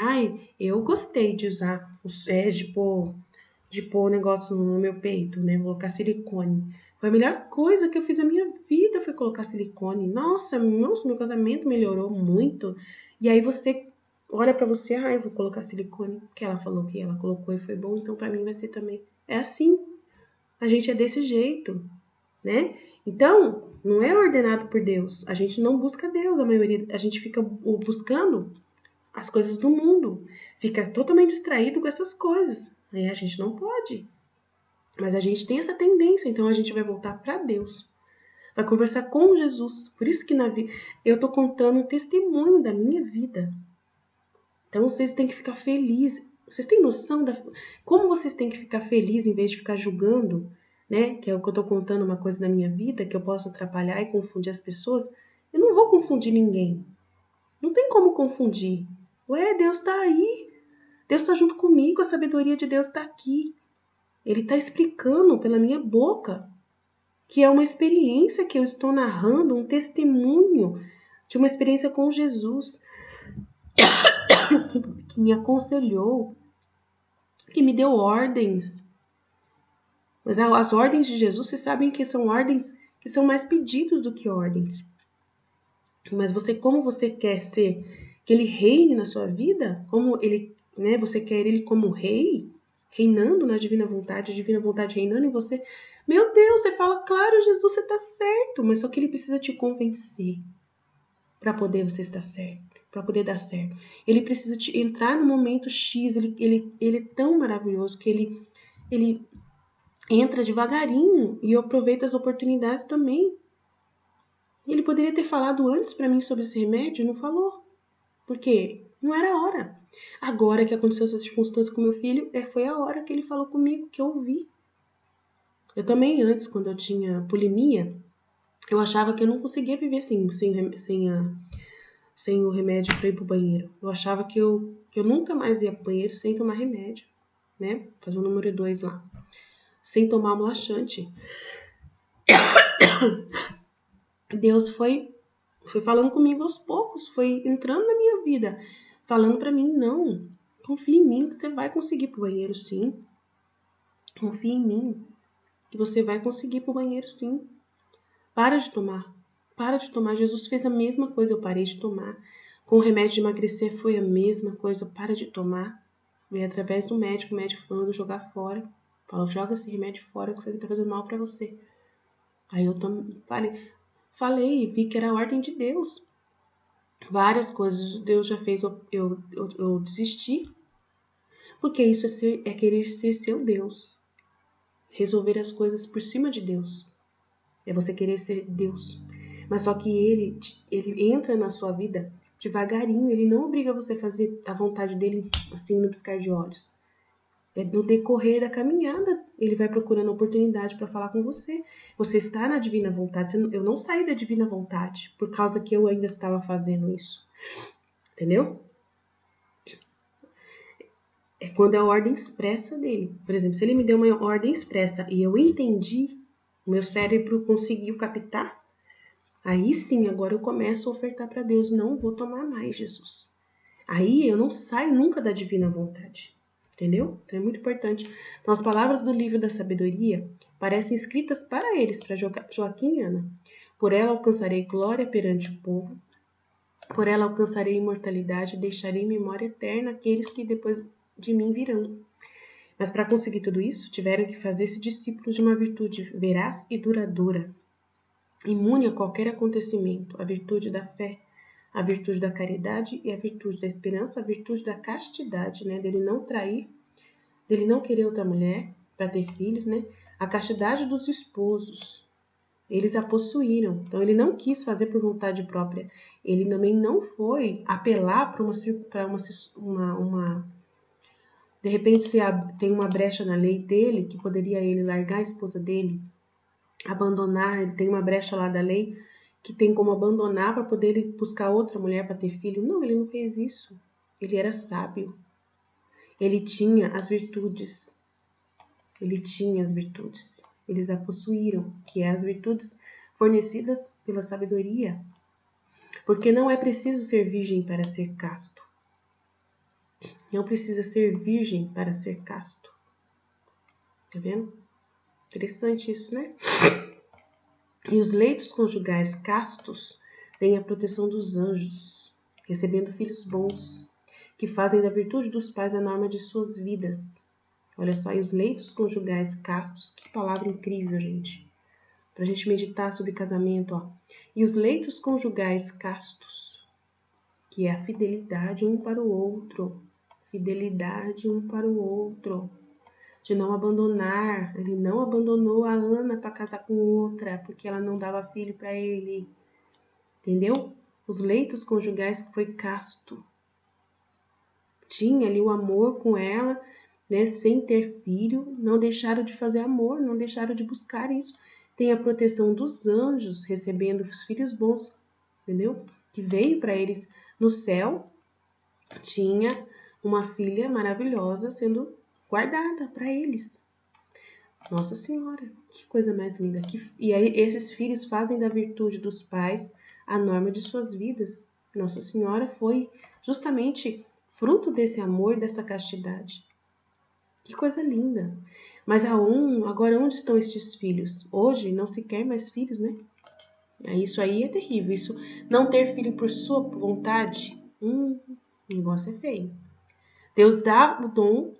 eu gostei de usar, de pôr o negócio no meu peito, né? Colocar silicone. Foi a melhor coisa que eu fiz na minha vida, foi colocar silicone. Nossa, meu casamento melhorou muito. E aí você olha pra você, eu vou colocar silicone, porque ela falou que ela colocou e foi bom, então pra mim vai ser também. É assim. A gente é desse jeito, né? Então, não é ordenado por Deus. A gente não busca Deus, a maioria. A gente fica buscando as coisas do mundo. Fica totalmente distraído com essas coisas. Aí a gente não pode. Mas a gente tem essa tendência, então a gente vai voltar para Deus. Vai conversar com Jesus. Por isso que eu estou contando um testemunho da minha vida. Então vocês têm que ficar felizes. Vocês têm noção como vocês têm que ficar felizes em vez de ficar julgando, né? Que é o que eu estou contando uma coisa da minha vida, que eu posso atrapalhar e confundir as pessoas. Eu não vou confundir ninguém. Não tem como confundir. Ué, Deus está aí. Deus está junto comigo, a sabedoria de Deus está aqui. Ele está explicando pela minha boca que é uma experiência que eu estou narrando, um testemunho de uma experiência com Jesus que me aconselhou, que me deu ordens. Mas as ordens de Jesus, vocês sabem que são ordens que são mais pedidos do que ordens. Mas como você quer ser, que ele reine na sua vida, como ele, né, você quer ele como rei, reinando na divina vontade, a divina vontade reinando em você. Meu Deus, você fala, claro, Jesus, você está certo, mas só que ele precisa te convencer para poder você estar certo, para poder dar certo. Ele precisa te entrar no momento X, ele é tão maravilhoso que ele entra devagarinho e aproveita as oportunidades também. Ele poderia ter falado antes para mim sobre esse remédio, não falou. Porque não era a hora. Agora que aconteceu essa circunstância com meu filho, foi a hora que ele falou comigo, que eu ouvi. Eu também, antes, quando eu tinha bulimia, eu achava que eu não conseguia viver sem o remédio para ir pro banheiro. Eu achava que eu nunca mais ia pro banheiro sem tomar remédio, né? Fazer o número 2 lá. Sem tomar um laxante. Deus foi falando comigo aos poucos, foi entrando na minha vida, falando pra mim, não, confia em mim que você vai conseguir ir pro banheiro sim. Confia em mim que você vai conseguir ir pro banheiro sim. Para de tomar. Para de tomar. Jesus fez a mesma coisa, eu parei de tomar. Com o remédio de emagrecer foi a mesma coisa, para de tomar. Veio através do médico, o médico falando jogar fora. Falou, joga esse remédio fora que isso aqui tá fazendo mal pra você. Aí eu falei, vi que era a ordem de Deus. Várias coisas Deus já fez eu desistir. Porque isso é querer ser seu Deus. Resolver as coisas por cima de Deus. É você querer ser Deus. Mas só que ele entra na sua vida devagarinho. Ele não obriga você a fazer a vontade dele assim no piscar de olhos. É no decorrer da caminhada. Ele vai procurando oportunidade para falar com você. Você está na divina vontade. Eu não saí da divina vontade por causa que eu ainda estava fazendo isso. Entendeu? É quando é a ordem expressa dele. Por exemplo, se ele me deu uma ordem expressa e eu entendi, o meu cérebro conseguiu captar, aí sim, agora eu começo a ofertar para Deus, não vou tomar mais, Jesus. Aí eu não saio nunca da divina vontade. Entendeu? Então é muito importante. Então as palavras do livro da sabedoria parecem escritas para eles, para Joaquim e Ana. Por ela alcançarei glória perante o povo, por ela alcançarei imortalidade e deixarei memória eterna aqueles que depois de mim virão. Mas para conseguir tudo isso, tiveram que fazer-se discípulos de uma virtude veraz e duradoura, imune a qualquer acontecimento, a virtude da fé, a virtude da caridade e a virtude da esperança, a virtude da castidade, né, dele não trair, dele não querer outra mulher para ter filhos, né, a castidade dos esposos. Eles a possuíram. Então, ele não quis fazer por vontade própria. Ele também não foi apelar para uma. De repente, se tem uma brecha na lei dele, que poderia ele largar a esposa dele, abandonar. Ele tem uma brecha lá da lei que tem como abandonar para poder ele buscar outra mulher para ter filho. Não, ele não fez isso. Ele era sábio. Ele tinha as virtudes. Ele tinha as virtudes. Eles a possuíram, que é as virtudes fornecidas pela sabedoria. Porque não é preciso ser virgem para ser casto. Não precisa ser virgem para ser casto. Tá vendo? Interessante isso, né? E os leitos conjugais castos têm a proteção dos anjos, recebendo filhos bons, que fazem da virtude dos pais a norma de suas vidas. Olha só, e os leitos conjugais castos, que palavra incrível, gente. Pra gente meditar sobre casamento, ó. E os leitos conjugais castos, que é a fidelidade um para o outro. Fidelidade um para o outro. De não abandonar. Ele não abandonou a Ana para casar com outra, porque ela não dava filho para ele. Entendeu? Os leitos conjugais que foi casto. Tinha ali o amor com ela, né, sem ter filho, não deixaram de fazer amor, não deixaram de buscar isso. Tem a proteção dos anjos, recebendo os filhos bons, entendeu? Que veio para eles no céu, tinha uma filha maravilhosa sendo guardada para eles. Nossa Senhora, que coisa mais linda. E aí esses filhos fazem da virtude dos pais a norma de suas vidas. Nossa Senhora foi justamente fruto desse amor, dessa castidade. Que coisa linda. Mas agora onde estão estes filhos? Hoje não se quer mais filhos, né? Isso aí é terrível. Isso, não ter filho por sua vontade, o negócio é feio. Deus dá o dom,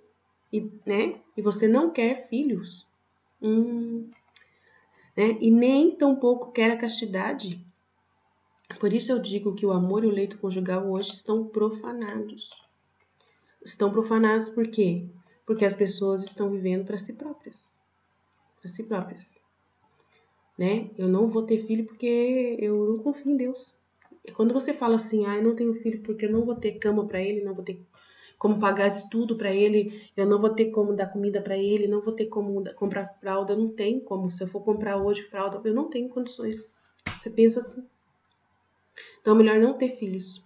né? E você não quer filhos. Né? E nem tampouco quer a castidade. Por isso eu digo que o amor e o leito conjugal hoje estão profanados. Estão profanados por quê? Porque as pessoas estão vivendo para si próprias. Para si próprias. Né? Eu não vou ter filho porque eu não confio em Deus. E quando você fala assim, eu não tenho filho porque eu não vou ter cama para ele, não vou ter como pagar estudo para ele, eu não vou ter como dar comida para ele, não vou ter como comprar fralda, não tem como. Se eu for comprar hoje fralda, eu não tenho condições. Você pensa assim. Então é melhor não ter filhos.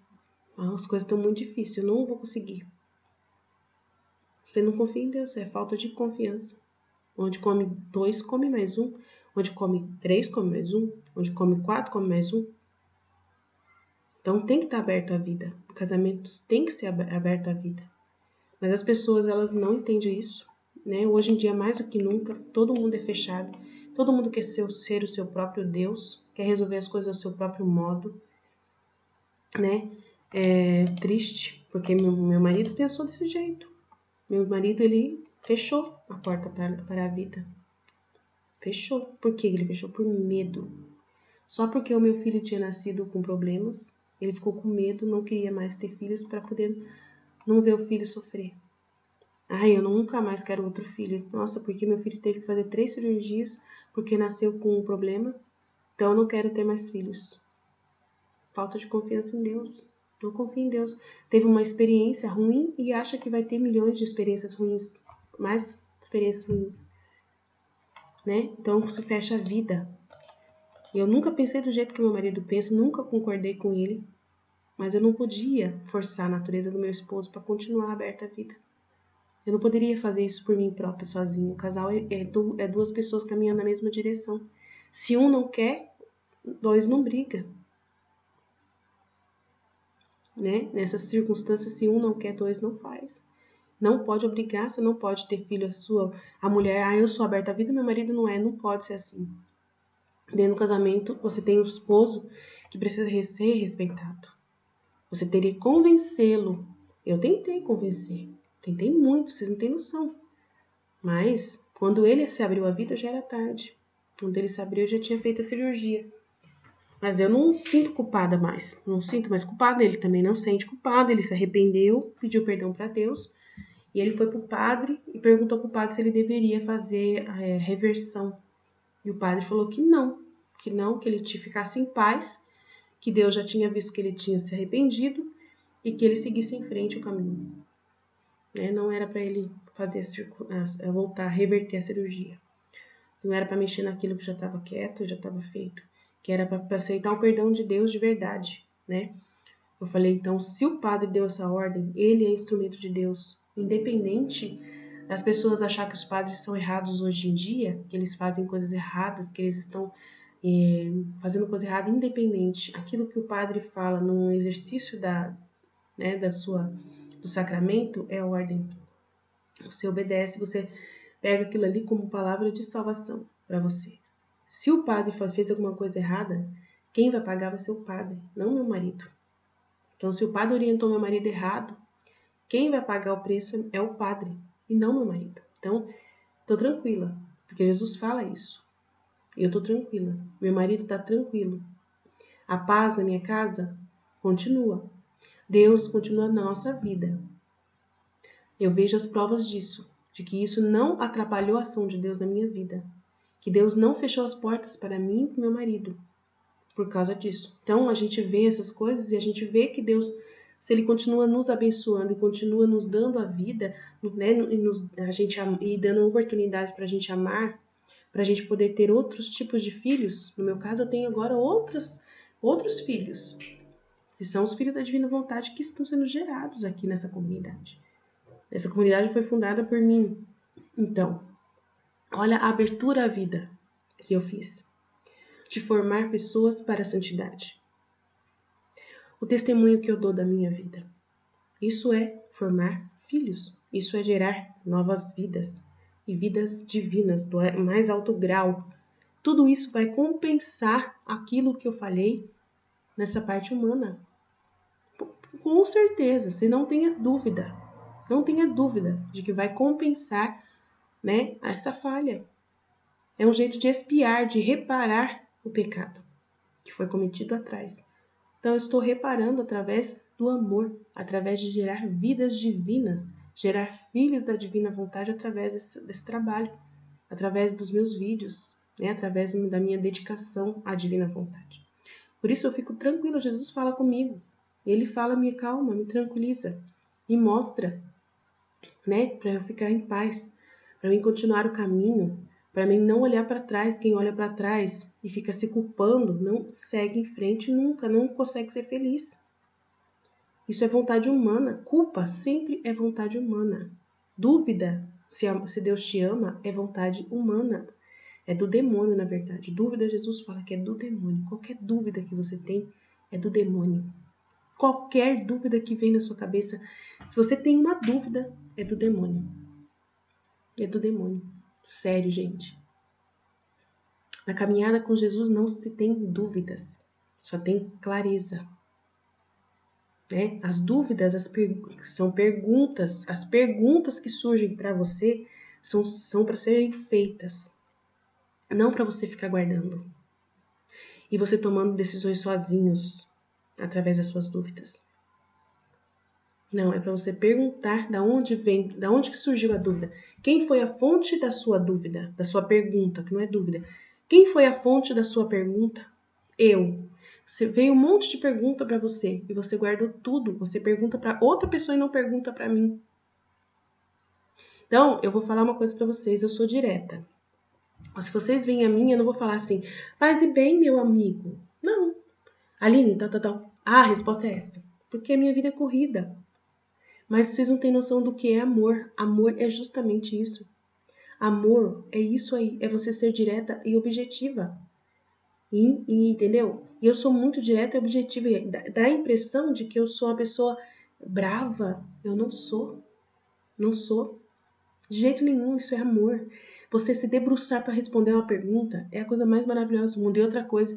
As coisas estão muito difíceis, eu não vou conseguir. Você não confia em Deus, é falta de confiança. Onde come 2, come mais um. Onde come 3, come mais um. Onde come 4, come mais um. Então tem que estar aberto à vida. O casamento tem que ser aberto à vida. Mas as pessoas, elas não entendem isso. Né? Hoje em dia, mais do que nunca, todo mundo é fechado. Todo mundo quer ser o seu próprio Deus. Quer resolver as coisas ao seu próprio modo. Né? É triste, porque meu marido pensou desse jeito. Meu marido, ele fechou a porta para a vida. Fechou. Por que ele fechou? Por medo. Só porque o meu filho tinha nascido com problemas, ele ficou com medo, não queria mais ter filhos para poder não ver o filho sofrer. Eu nunca mais quero outro filho. Nossa, porque meu filho teve que fazer 3 cirurgias porque nasceu com um problema. Então eu não quero ter mais filhos. Falta de confiança em Deus. Não confia em Deus. Teve uma experiência ruim e acha que vai ter milhões de experiências ruins. Mais experiências ruins. Né? Então se fecha a vida. Eu nunca pensei do jeito que meu marido pensa, nunca concordei com ele, mas eu não podia forçar a natureza do meu esposo para continuar aberta à vida. Eu não poderia fazer isso por mim própria, sozinho. O casal é 2 pessoas caminhando na mesma direção. Se um não quer, 2 não brigam. Né? Nessas circunstâncias, se um não quer, 2 não faz. Não pode obrigar, você não pode ter filho a mulher, eu sou aberta à vida, meu marido não é, não pode ser assim. Dentro do casamento, você tem um esposo que precisa ser respeitado. Você teria que convencê-lo. Eu tentei convencer. Tentei muito, vocês não têm noção. Mas, quando ele se abriu a vida, já era tarde. Quando ele se abriu, eu já tinha feito a cirurgia. Mas eu não sinto culpada mais. Não sinto mais culpada. Ele também não sente culpado. Ele se arrependeu, pediu perdão para Deus. E ele foi para o padre e perguntou para o padre se ele deveria fazer a reversão. E o padre falou que não, que não, que ele ficasse em paz, que Deus já tinha visto que ele tinha se arrependido e que ele seguisse em frente o caminho. Né? Não era para ele voltar, reverter a cirurgia. Não era para mexer naquilo que já estava quieto, já estava feito. Que era para aceitar o perdão de Deus de verdade, né? Eu falei, então, se o padre deu essa ordem, ele é instrumento de Deus. Independente das pessoas achar que os padres são errados hoje em dia, que eles fazem coisas erradas, que eles estão fazendo coisa errada, independente. Aquilo que o padre fala no exercício do sacramento é a ordem. Você obedece, você pega aquilo ali como palavra de salvação para você. Se o padre fez alguma coisa errada, quem vai pagar vai ser o padre, não meu marido. Então, se o padre orientou meu marido errado, quem vai pagar o preço é o padre e não meu marido. Então, estou tranquila, porque Jesus fala isso. Eu estou tranquila, meu marido está tranquilo. A paz na minha casa continua. Deus continua na nossa vida. Eu vejo as provas disso, de que isso não atrapalhou a ação de Deus na minha vida. Que Deus não fechou as portas para mim e para meu marido por causa disso. Então, a gente vê essas coisas e a gente vê que Deus, se Ele continua nos abençoando e continua nos dando a vida, né, e dando oportunidades para a gente amar, para a gente poder ter outros tipos de filhos. No meu caso, eu tenho agora outros filhos, que são os filhos da Divina Vontade que estão sendo gerados aqui nessa comunidade. Essa comunidade foi fundada por mim. Então, olha a abertura à vida que eu fiz, de formar pessoas para a santidade. O testemunho que eu dou da minha vida. Isso é formar filhos. Isso é gerar novas vidas e vidas divinas do mais alto grau. Tudo isso vai compensar aquilo que eu falei nessa parte humana. Com certeza, você não tenha dúvida. Não tenha dúvida de que vai compensar, né, essa falha. É um jeito de expiar, de reparar o pecado que foi cometido atrás. Então, eu estou reparando através do amor, através de gerar vidas divinas, gerar filhos da divina vontade através desse trabalho, através dos meus vídeos, né, através da minha dedicação à divina vontade. Por isso eu fico tranquila, Jesus fala comigo. Ele fala, me calma, me tranquiliza, me mostra, né, para eu ficar em paz, para mim continuar o caminho, para mim não olhar para trás. Quem olha para trás e fica se culpando, não segue em frente nunca, não consegue ser feliz. Isso é vontade humana. Culpa sempre é vontade humana. Dúvida, se Deus te ama, é vontade humana. É do demônio, na verdade. Dúvida, Jesus fala que é do demônio. Qualquer dúvida que você tem é do demônio. Qualquer dúvida que vem na sua cabeça, se você tem uma dúvida, é do demônio. É do demônio. Sério, gente. Na caminhada com Jesus não se tem dúvidas, só tem clareza. Né? As dúvidas são perguntas. As perguntas que surgem para você são para serem feitas, não para você ficar guardando. E você tomando decisões sozinhos, através das suas dúvidas. Não, é para você perguntar da onde que surgiu a dúvida. Quem foi a fonte da sua dúvida, da sua pergunta, que não é dúvida. Quem foi a fonte da sua pergunta? Eu. Veio um monte de pergunta para você e você guardou tudo. Você pergunta para outra pessoa e não pergunta para mim. Então, eu vou falar uma coisa para vocês. Eu sou direta. Se vocês veem a mim, eu não vou falar assim, paz e bem, meu amigo. Não. Aline, tal. Ah, a resposta é essa. Porque a minha vida é corrida. Mas vocês não têm noção do que é amor. Amor é justamente isso. Amor é isso aí. É você ser direta e objetiva. Entendeu? E eu sou muito direta e objetiva. Dá a impressão de que eu sou uma pessoa brava. Eu não sou. Não sou. De jeito nenhum. Isso é amor. Você se debruçar para responder uma pergunta é a coisa mais maravilhosa do mundo. E outra coisa,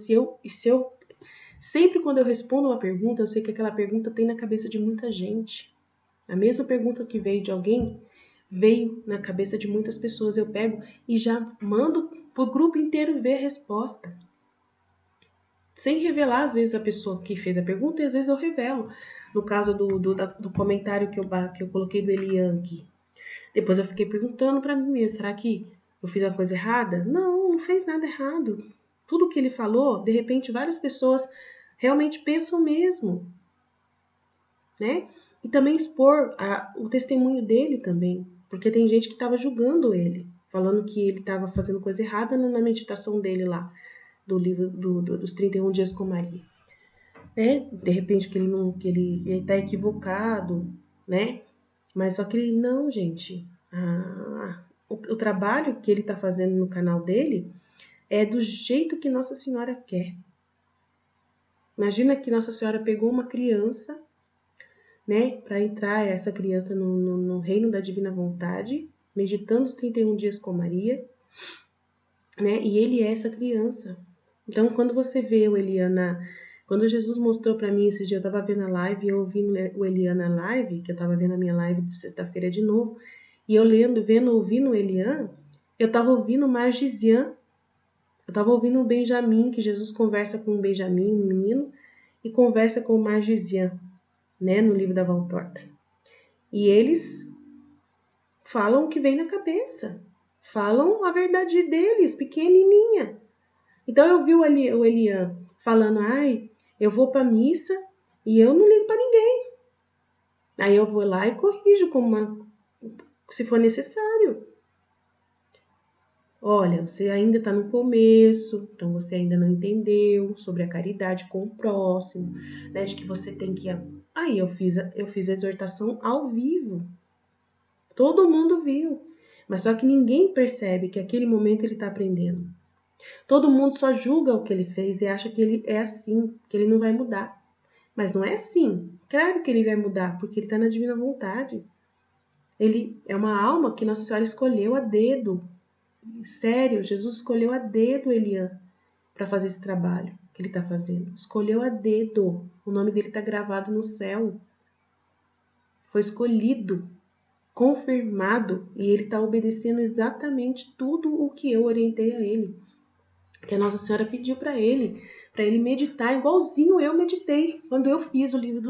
sempre quando eu respondo uma pergunta, eu sei que aquela pergunta tem na cabeça de muita gente. A mesma pergunta que veio de alguém, veio na cabeça de muitas pessoas. Eu pego e já mando pro grupo inteiro ver a resposta. Sem revelar, às vezes, a pessoa que fez a pergunta, e às vezes eu revelo. No caso do comentário que eu coloquei do Elian aqui. Depois eu fiquei perguntando para mim mesma, será que eu fiz uma coisa errada? Não fez nada errado. tudo que ele falou, de repente várias pessoas realmente pensam mesmo, né? E também expor o testemunho dele também, porque tem gente que estava julgando ele, falando que ele estava fazendo coisa errada na meditação dele lá, do livro dos 31 dias com Maria, né? De repente que ele tá equivocado, né? Mas só que ele não, gente. O trabalho que ele está fazendo no canal dele é do jeito que Nossa Senhora quer. Imagina que Nossa Senhora pegou uma criança, né, para entrar essa criança no reino da divina vontade, meditando os 31 dias com Maria, né, e ele é essa criança. Então, quando você vê o Eliana, quando Jesus mostrou para mim esse dia, eu estava vendo a live, eu ouvindo o Eliana live, que eu estava vendo a minha live de sexta-feira de novo, e eu ouvindo o Elian, eu estava ouvindo o Margisian, eu estava ouvindo o Benjamin, que Jesus conversa com o Benjamin, um menino, e conversa com o Margisian, né, no livro da Valtorta. E eles falam o que vem na cabeça, falam a verdade deles, pequenininha. Então eu vi o Elian falando, eu vou para missa e eu não ligo para ninguém. Aí eu vou lá e corrijo se for necessário. Olha, você ainda está no começo, então você ainda não entendeu sobre a caridade com o próximo, né? De que você tem que... Aí eu fiz a exortação ao vivo. Todo mundo viu. Mas só que ninguém percebe que naquele momento ele está aprendendo. Todo mundo só julga o que ele fez e acha que ele é assim, que ele não vai mudar. Mas não é assim. Claro que ele vai mudar, porque ele está na divina vontade. Ele é uma alma que Nossa Senhora escolheu a dedo. Sério, Jesus escolheu a dedo Elian para fazer esse trabalho que ele está fazendo. Escolheu a dedo. O nome dele está gravado no céu. Foi escolhido, confirmado, e ele está obedecendo exatamente tudo o que eu orientei a ele. Que a Nossa Senhora pediu para ele meditar igualzinho eu meditei quando eu fiz o livro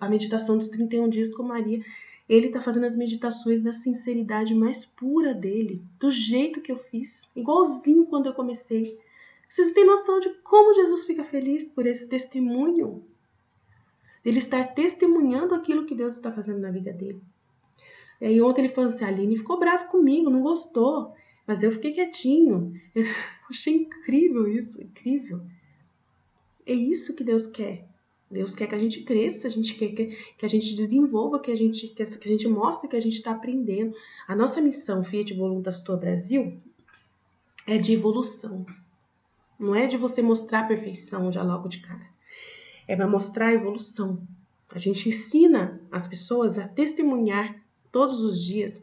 a meditação dos 31 dias com Maria. Ele está fazendo as meditações da sinceridade mais pura dele, do jeito que eu fiz, igualzinho quando eu comecei. Vocês não têm noção de como Jesus fica feliz por esse testemunho, dele estar testemunhando aquilo que Deus está fazendo na vida dele. E aí ontem ele falou assim, a Aline ficou brava comigo, não gostou, mas eu fiquei quietinho. Eu achei incrível isso, incrível. É isso que Deus quer. Deus quer que a gente cresça, a gente quer que a gente desenvolva, que a gente mostre que a gente está aprendendo. A nossa missão Fiat Voluntas Tua Brasil é de evolução. Não é de você mostrar a perfeição já logo de cara. É para mostrar a evolução. A gente ensina as pessoas a testemunhar todos os dias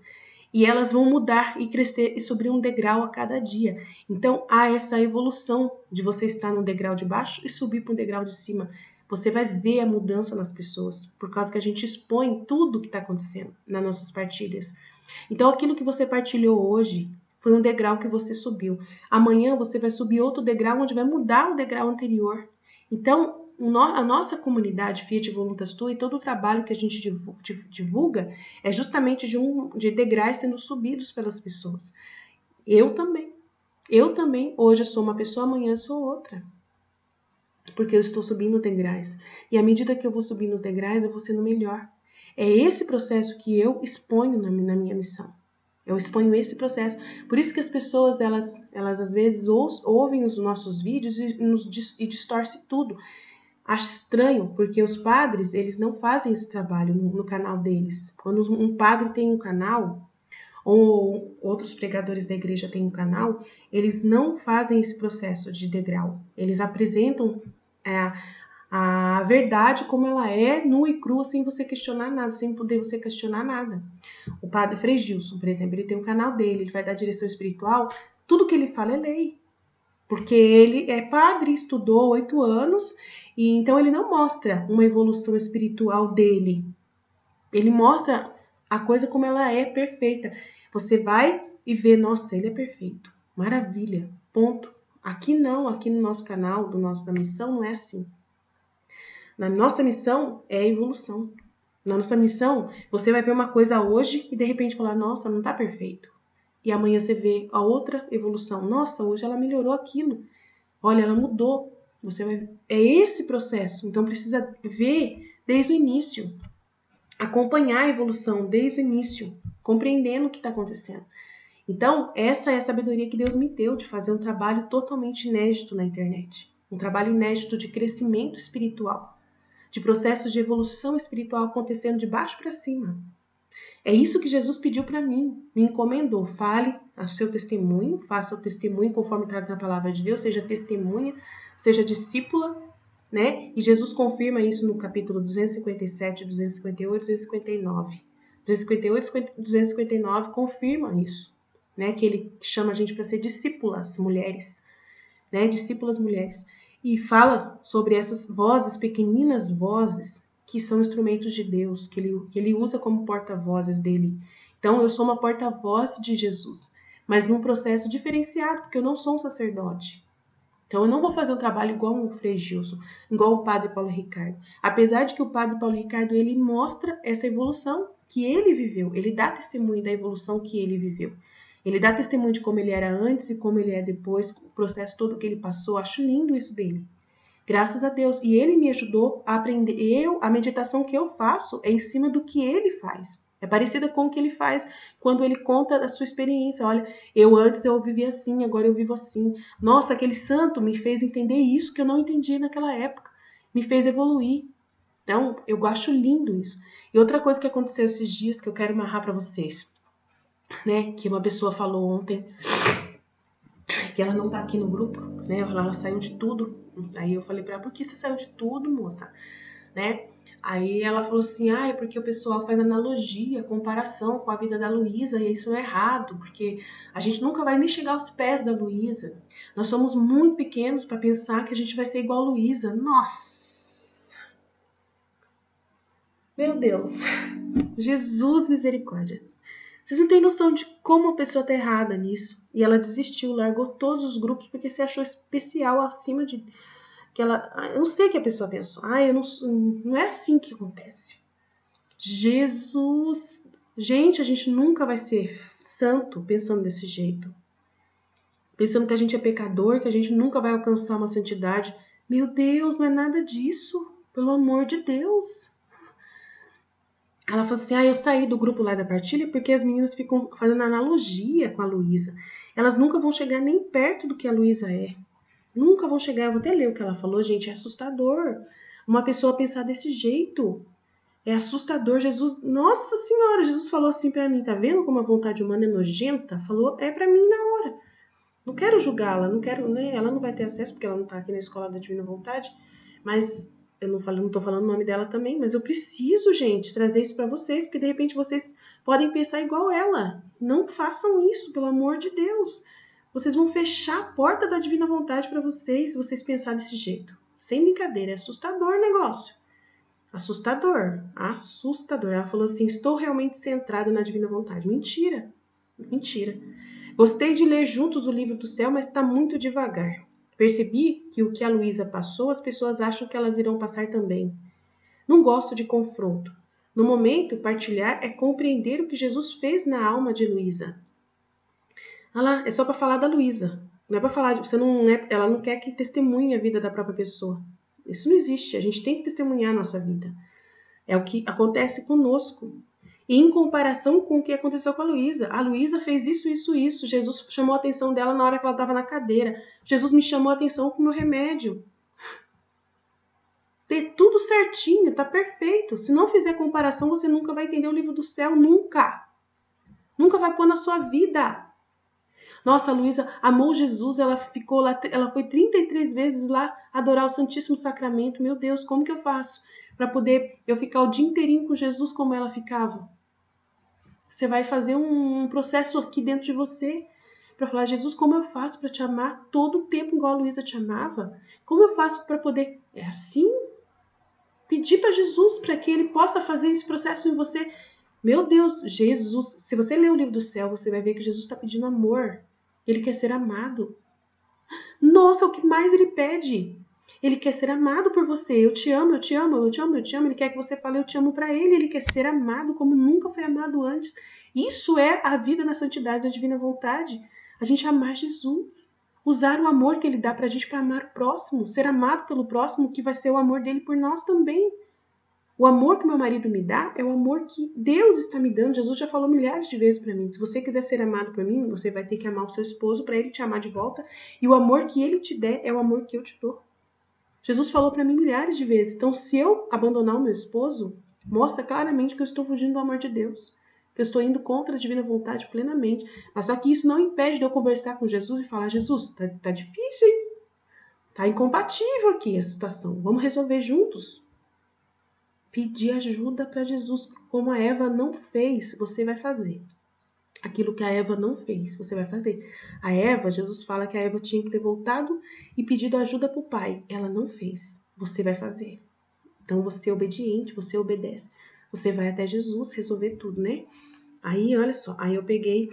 e elas vão mudar e crescer e subir um degrau a cada dia. Então há essa evolução de você estar no degrau de baixo e subir para um degrau de cima. Você vai ver a mudança nas pessoas, por causa que a gente expõe tudo o que está acontecendo nas nossas partilhas. Então aquilo que você partilhou hoje foi um degrau que você subiu. Amanhã você vai subir outro degrau onde vai mudar o degrau anterior. Então a nossa comunidade Fiat Voluntas Tua e todo o trabalho que a gente divulga é justamente de degraus sendo subidos pelas pessoas. Eu também. Hoje eu sou uma pessoa, amanhã eu sou outra. Porque eu estou subindo degraus. E à medida que eu vou subindo os degraus, eu vou sendo melhor. É esse processo que eu exponho na minha missão. Eu exponho esse processo. Por isso que as pessoas, elas às vezes ouvem os nossos vídeos e distorcem tudo. Acho estranho, porque os padres, eles não fazem esse trabalho no canal deles. Quando um padre tem um canal, ou outros pregadores da igreja têm um canal, eles não fazem esse processo de degrau. Eles apresentam a verdade como ela é, nua e crua, sem você questionar nada, sem poder você questionar nada. O padre Frei Gilson, por exemplo, ele tem um canal dele, ele vai dar direção espiritual, tudo que ele fala é lei. Porque ele é padre, estudou 8 anos, e então ele não mostra uma evolução espiritual dele. Ele mostra a coisa como ela é, perfeita. Você vai e vê, nossa, ele é perfeito. Maravilha, ponto. Aqui não, aqui no nosso canal, da missão, não é assim. Na nossa missão é a evolução. Na nossa missão, você vai ver uma coisa hoje e de repente falar, nossa, não está perfeito. E amanhã você vê a outra evolução. Nossa, hoje ela melhorou aquilo. Olha, ela mudou. Você vai... É esse processo. Então precisa ver desde o início. Acompanhar a evolução desde o início. Compreendendo o que está acontecendo. Então, essa é a sabedoria que Deus me deu de fazer um trabalho totalmente inédito na internet. Um trabalho inédito de crescimento espiritual. De processo de evolução espiritual acontecendo de baixo para cima. É isso que Jesus pediu para mim, me encomendou. Fale o seu testemunho, faça o testemunho conforme está na palavra de Deus, seja testemunha, seja discípula, né? E Jesus confirma isso no capítulo 257, 258, 259. 258 e 259 confirmam isso, né? Que ele chama a gente para ser discípulas mulheres, né? Discípulas mulheres. E fala sobre essas vozes, pequeninas vozes, que são instrumentos de Deus, que ele usa como porta-vozes dele. Então, eu sou uma porta-voz de Jesus, mas num processo diferenciado, porque eu não sou um sacerdote. Então, eu não vou fazer um trabalho igual o Frei Gilson, igual o Padre Paulo Ricardo. Apesar de que o Padre Paulo Ricardo, ele mostra essa evolução que ele viveu. Ele dá testemunho da evolução que ele viveu. Ele dá testemunho de como ele era antes e como ele é depois, o processo todo que ele passou. Acho lindo isso dele. Graças a Deus. E ele me ajudou a aprender. A meditação que eu faço é em cima do que ele faz. É parecida com o que ele faz quando ele conta a sua experiência. Olha, antes eu vivia assim, agora eu vivo assim. Nossa, aquele santo me fez entender isso que eu não entendi naquela época. Me fez evoluir. Então, eu acho lindo isso. E outra coisa que aconteceu esses dias que eu quero amarrar para vocês, né? Que uma pessoa falou ontem que ela não tá aqui no grupo, né? Ela saiu de tudo. Aí eu falei para ela, por que você saiu de tudo, moça? Né? Aí ela falou assim, é porque o pessoal faz analogia, comparação com a vida da Luísa, e isso é errado, porque a gente nunca vai nem chegar aos pés da Luísa. Nós somos muito pequenos para pensar que a gente vai ser igual a Luísa. Nossa! Meu Deus! Jesus misericórdia! Vocês não têm noção de como a pessoa tá errada nisso. E ela desistiu, largou todos os grupos porque se achou especial acima de... que ela, eu não sei o que a pessoa pensou. Eu não é assim que acontece. Jesus, gente, a gente nunca vai ser santo pensando desse jeito. Pensando que a gente é pecador, que a gente nunca vai alcançar uma santidade. Meu Deus, não é nada disso. Pelo amor de Deus. Ela falou assim, eu saí do grupo lá da partilha porque as meninas ficam fazendo analogia com a Luísa. Elas nunca vão chegar nem perto do que a Luísa é. Nunca vão chegar, eu vou até ler o que ela falou, gente, é assustador. Uma pessoa pensar desse jeito. É assustador. Jesus, nossa senhora, Jesus falou assim pra mim, tá vendo como a vontade humana é nojenta? Falou, pra mim na hora. Não quero julgá-la, não quero, né? Ela não vai ter acesso porque ela não tá aqui na escola da Divina Vontade, mas eu não tô falando o nome dela também, mas eu preciso, gente, trazer isso pra vocês, porque de repente vocês podem pensar igual ela. Não façam isso, pelo amor de Deus. Vocês vão fechar a porta da Divina Vontade pra vocês se vocês pensarem desse jeito. Sem brincadeira, é assustador o negócio. Assustador, assustador. Ela falou assim, estou realmente centrada na Divina Vontade. Mentira, mentira. Gostei de ler juntos o livro do céu, mas está muito devagar. Percebi que o que a Luísa passou, as pessoas acham que elas irão passar também. Não gosto de confronto. No momento, partilhar é compreender o que Jesus fez na alma de Luísa. Lá, é só para falar da Luísa. Não é para falar de, ela não quer que testemunhe a vida da própria pessoa. Isso não existe. A gente tem que testemunhar a nossa vida. É o que acontece conosco. E em comparação com o que aconteceu com a Luísa fez isso, isso, isso. Jesus chamou a atenção dela na hora que ela estava na cadeira. Jesus me chamou a atenção com o meu remédio. Ter tudo certinho, tá perfeito. Se não fizer comparação, você nunca vai entender o livro do céu, nunca. Nunca vai pôr na sua vida. Nossa, a Luísa amou Jesus, ela ficou lá, ela foi 33 vezes lá adorar o Santíssimo Sacramento. Meu Deus, como que eu faço para poder eu ficar o dia inteirinho com Jesus como ela ficava? Você vai fazer um processo aqui dentro de você para falar, Jesus, como eu faço para te amar todo o tempo igual a Luísa te amava? Como eu faço para poder... É assim? Pedir para Jesus para que ele possa fazer esse processo em você. Meu Deus, Jesus, se você ler o livro do céu, você vai ver que Jesus está pedindo amor. Ele quer ser amado. Nossa, o que mais ele pede? Ele quer ser amado por você. Eu te amo, eu te amo, eu te amo, eu te amo. Ele quer que você fale eu te amo para ele. Ele quer ser amado como nunca foi amado antes. Isso é a vida na santidade da Divina Vontade. A gente amar Jesus. Usar o amor que ele dá pra gente para amar o próximo, ser amado pelo próximo, que vai ser o amor dele por nós também. O amor que meu marido me dá é o amor que Deus está me dando. Jesus já falou milhares de vezes para mim. Se você quiser ser amado por mim, você vai ter que amar o seu esposo para ele te amar de volta. E o amor que ele te der é o amor que eu te dou. Jesus falou para mim milhares de vezes. Então, se eu abandonar o meu esposo, mostra claramente que eu estou fugindo do amor de Deus. Que eu estou indo contra a divina vontade plenamente. Mas só que isso não impede de eu conversar com Jesus e falar: Jesus, tá difícil, hein? Tá incompatível aqui a situação. Vamos resolver juntos. Pedir ajuda para Jesus, como a Eva não fez, você vai fazer. Aquilo que a Eva não fez, você vai fazer. A Eva, Jesus fala que a Eva tinha que ter voltado e pedido ajuda para o pai. Ela não fez, você vai fazer. Então você é obediente, você obedece. Você vai até Jesus resolver tudo, né? Aí, olha só, aí eu peguei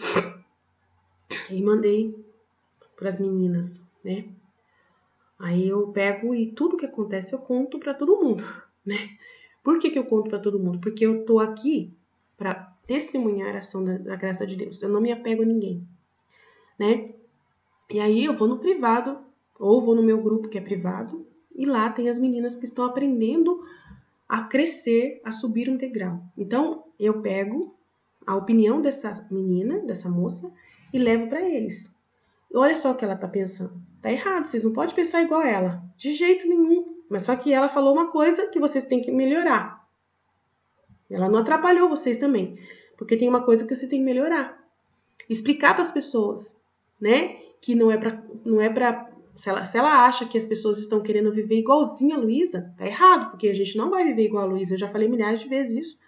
e mandei para as meninas, né? Aí eu pego e tudo que acontece eu conto para todo mundo, né? Por que eu conto para todo mundo? Porque eu tô aqui para testemunhar a ação da graça de Deus. Eu não me apego a ninguém, né? E aí eu vou no privado, ou vou no meu grupo que é privado, e lá tem as meninas que estão aprendendo a crescer, a subir um degrau. Então, eu pego a opinião dessa menina, dessa moça, e levo para eles. Olha só o que ela tá pensando. Tá errado, vocês não podem pensar igual ela. De jeito nenhum. Mas só que ela falou uma coisa que vocês têm que melhorar. Ela não atrapalhou vocês também. Porque tem uma coisa que você tem que melhorar. Explicar para as pessoas, né? Que não é pra se ela acha que as pessoas estão querendo viver igualzinho a Luísa, tá errado, porque a gente não vai viver igual a Luísa. Eu já falei milhares de vezes isso,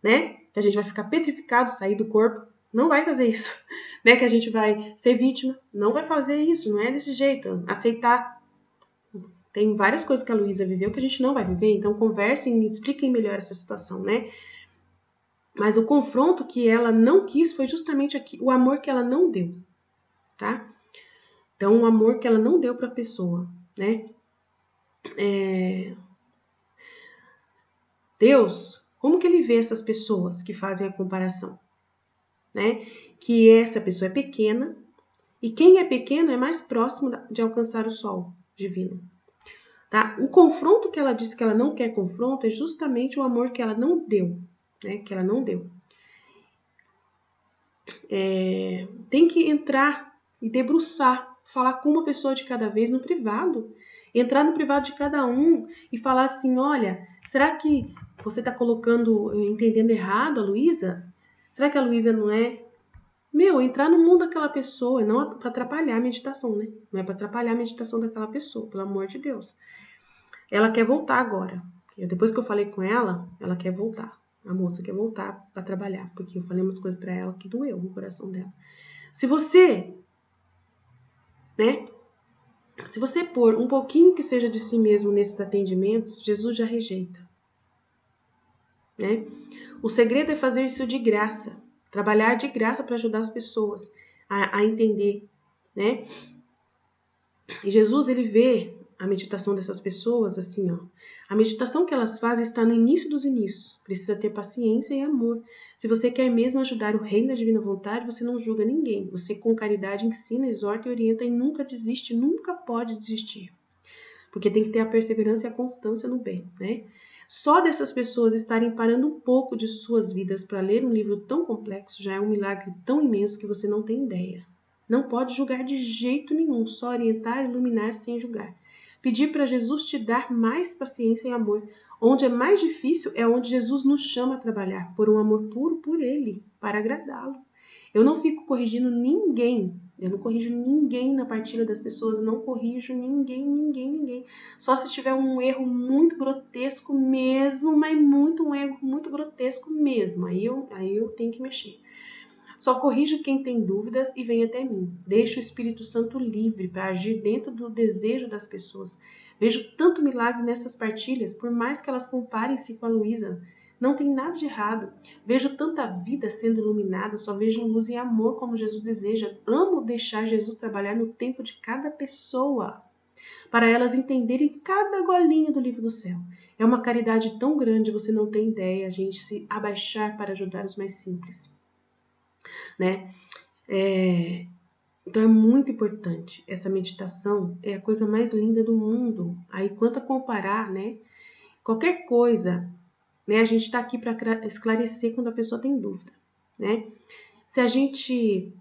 né? Que a gente vai ficar petrificado, sair do corpo. Não vai fazer isso, né? Que a gente vai ser vítima. Não vai fazer isso, não é desse jeito. Aceitar. Tem várias coisas que a Luísa viveu que a gente não vai viver, então conversem e expliquem melhor essa situação, né? Mas o confronto que ela não quis foi justamente aqui, o amor que ela não deu, tá? Então, o amor que ela não deu para a pessoa, né? Deus, como que ele vê essas pessoas que fazem a comparação, né? Que essa pessoa é pequena e quem é pequeno é mais próximo de alcançar o sol divino, tá? O confronto que ela disse que ela não quer confronto é justamente o amor que ela não deu, né? Que ela não deu. Tem que entrar e debruçar, falar com uma pessoa de cada vez no privado. Entrar no privado de cada um e falar assim, olha, será que você está entendendo errado a Luísa? Será que a Luísa não é... entrar no mundo daquela pessoa, não para atrapalhar a meditação, né? Não é para atrapalhar a meditação daquela pessoa, pelo amor de Deus. Ela quer voltar agora. Depois que eu falei com ela, ela quer voltar. A moça quer voltar para trabalhar, porque eu falei umas coisas para ela que doeu no coração dela. Se você, né? Se você pôr um pouquinho que seja de si mesmo nesses atendimentos, Jesus já rejeita, né? O segredo é fazer isso de graça, trabalhar de graça para ajudar as pessoas a entender, né? E Jesus, ele vê a meditação dessas pessoas assim, ó. A meditação que elas fazem está no início dos inícios. Precisa ter paciência e amor. Se você quer mesmo ajudar o reino da divina vontade, você não julga ninguém. Você com caridade ensina, exorta e orienta e nunca desiste, nunca pode desistir. Porque tem que ter a perseverança e a constância no bem, né? Só dessas pessoas estarem parando um pouco de suas vidas para ler um livro tão complexo já é um milagre tão imenso que você não tem ideia. Não pode julgar de jeito nenhum, só orientar e iluminar sem julgar. Pedir para Jesus te dar mais paciência e amor. Onde é mais difícil é onde Jesus nos chama a trabalhar, por um amor puro por Ele, para agradá-lo. Eu não fico corrigindo ninguém. Eu não corrijo ninguém na partilha das pessoas. Eu não corrijo ninguém. Só se tiver um erro muito grotesco mesmo, mas um erro muito grotesco mesmo. Aí eu tenho que mexer. Só corrijo quem tem dúvidas e vem até mim. Deixo o Espírito Santo livre para agir dentro do desejo das pessoas. Vejo tanto milagre nessas partilhas, por mais que elas comparem-se com a Luísa. Não tem nada de errado. Vejo tanta vida sendo iluminada, só vejo luz e amor como Jesus deseja. Amo deixar Jesus trabalhar no tempo de cada pessoa, para elas entenderem cada golinho do livro do céu. É uma caridade tão grande, você não tem ideia, a gente se abaixar para ajudar os mais simples, né? Então é muito importante. Essa meditação é a coisa mais linda do mundo. Aí quanto a comparar, né? Qualquer coisa, né? A gente está aqui para esclarecer quando a pessoa tem dúvida, né? Se a gente...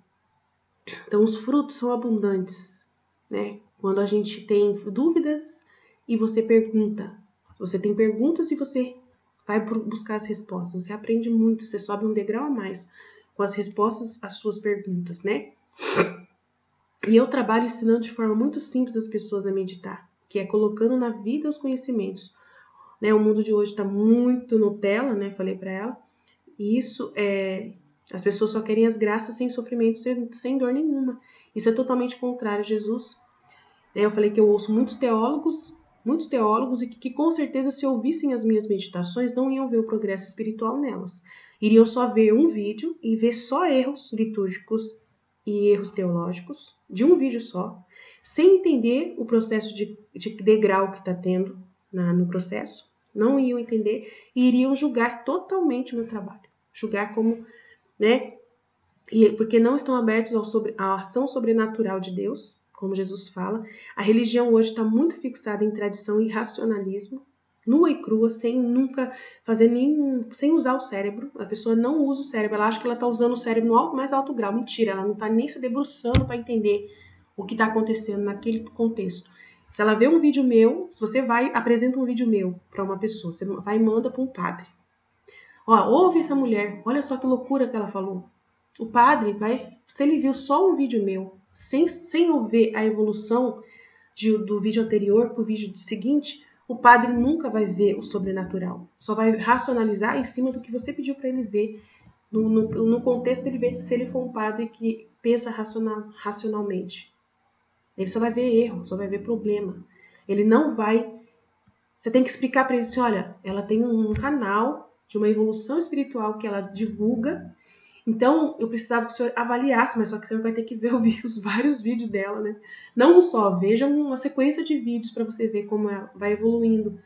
Então os frutos são abundantes, né? Quando a gente tem dúvidas e você pergunta. Você tem perguntas e você vai buscar as respostas. Você aprende muito, você sobe um degrau a mais com as respostas às suas perguntas, né? E eu trabalho ensinando de forma muito simples as pessoas a meditar, que é colocando na vida os conhecimentos. Né? O mundo de hoje está muito Nutella, né? Falei para ela. E isso é... As pessoas só querem as graças sem sofrimento, sem dor nenhuma. Isso é totalmente contrário a Jesus. Eu falei que eu ouço muitos teólogos, e que com certeza se ouvissem as minhas meditações não iam ver o progresso espiritual nelas. Iriam só ver um vídeo e ver só erros litúrgicos e erros teológicos de um vídeo só, sem entender o processo de degrau que está tendo no processo. Não iam entender e iriam julgar totalmente o meu trabalho. Julgar como, né? Porque não estão abertos à ação sobrenatural de Deus, como Jesus fala. A religião hoje está muito fixada em tradição e racionalismo, nua e crua, sem nunca fazer sem usar o cérebro. A pessoa não usa o cérebro, ela acha que ela está usando o cérebro no mais alto grau. Mentira, ela não está nem se debruçando para entender o que está acontecendo naquele contexto. Se ela vê um vídeo meu, se você apresenta um vídeo meu para uma pessoa, você vai e manda para um padre. Ó, ouve essa mulher, olha só que loucura que ela falou. O padre vai, se ele viu só um vídeo meu, sem ver a evolução do vídeo anterior para o vídeo seguinte, o padre nunca vai ver o sobrenatural. Só vai racionalizar em cima do que você pediu para ele ver. No contexto, ele vê se ele for um padre que pensa racionalmente. Ele só vai ver erro, só vai ver problema. Ele não vai... Você tem que explicar para ele assim, olha, ela tem um canal de uma evolução espiritual que ela divulga. Então, eu precisava que o senhor avaliasse, mas só que o senhor vai ter que ver os vários vídeos dela, né? Não um só, veja uma sequência de vídeos para você ver como ela vai evoluindo.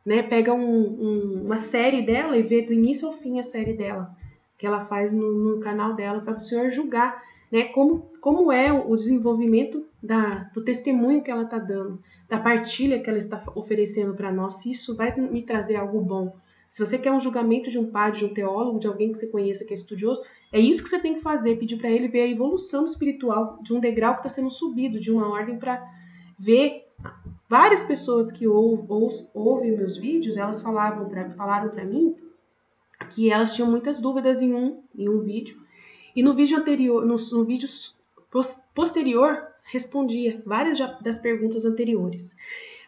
Né? Pega uma série dela e vê do início ao fim a série dela, que ela faz no canal dela, para o senhor julgar, né? Como é o desenvolvimento do testemunho que ela está dando, da partilha que ela está oferecendo para nós, se isso vai me trazer algo bom. Se você quer um julgamento de um padre, de um teólogo, de alguém que você conheça que é estudioso, é isso que você tem que fazer, pedir para ele ver a evolução espiritual de um degrau que está sendo subido, de uma ordem, para ver. Várias pessoas que ouvem meus vídeos, elas falaram para mim que elas tinham muitas dúvidas em um vídeo, e no vídeo anterior, no vídeo posterior, respondia várias das perguntas anteriores.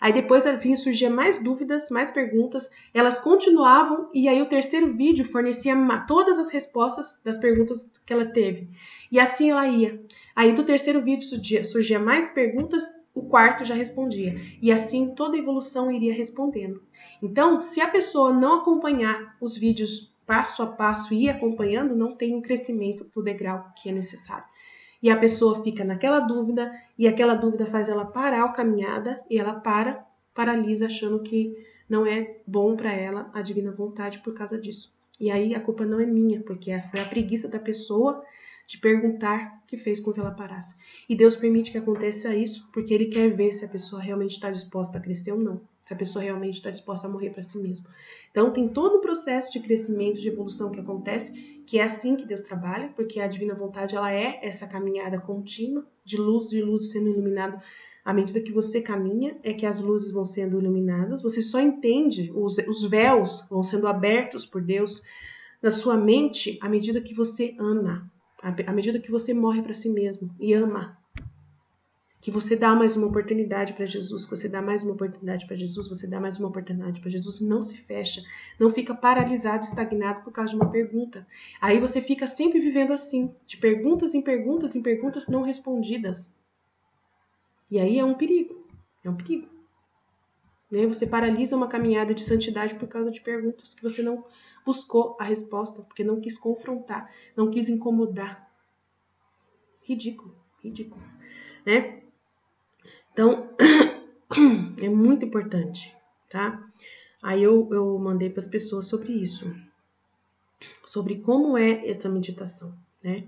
Aí depois vinha surgir mais dúvidas, mais perguntas, elas continuavam, e aí o terceiro vídeo fornecia todas as respostas das perguntas que ela teve. E assim ela ia. Aí do terceiro vídeo surgia mais perguntas, o quarto já respondia. E assim toda a evolução iria respondendo. Então, se a pessoa não acompanhar os vídeos passo a passo e ir acompanhando, não tem um crescimento do degrau que é necessário. E a pessoa fica naquela dúvida, e aquela dúvida faz ela parar a caminhada, e ela paralisa, achando que não é bom para ela a divina vontade por causa disso. E aí a culpa não é minha, porque foi a preguiça da pessoa de perguntar que fez com que ela parasse. E Deus permite que aconteça isso, porque Ele quer ver se a pessoa realmente está disposta a crescer ou não. Se a pessoa realmente está disposta a morrer para si mesma. Então tem todo o processo de crescimento, de evolução que acontece, que é assim que Deus trabalha, porque a divina vontade ela é essa caminhada contínua, de luz sendo iluminado. À medida que você caminha, é que as luzes vão sendo iluminadas. Você só entende, os véus vão sendo abertos por Deus na sua mente à medida que você ama, à medida que você morre para si mesmo e ama. Que você dá mais uma oportunidade para Jesus, que você dá mais uma oportunidade para Jesus, você dá mais uma oportunidade para Jesus, não se fecha, não fica paralisado, estagnado por causa de uma pergunta. Aí você fica sempre vivendo assim, de perguntas em perguntas em perguntas não respondidas. E aí é um perigo, Né? Você paralisa uma caminhada de santidade por causa de perguntas que você não buscou a resposta, porque não quis confrontar, não quis incomodar. Ridículo, né? Então, é muito importante, tá? Aí eu mandei para as pessoas sobre isso, sobre como é essa meditação, né?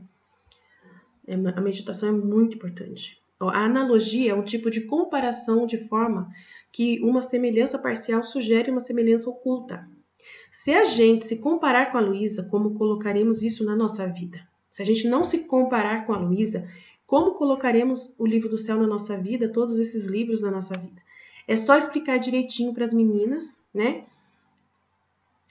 A meditação é muito importante. A analogia é um tipo de comparação de forma que uma semelhança parcial sugere uma semelhança oculta. Se a gente se comparar com a Luísa, como colocaremos isso na nossa vida? Se a gente não se comparar com a Luísa, como colocaremos o livro do céu na nossa vida, todos esses livros na nossa vida? É só explicar direitinho para as meninas, né?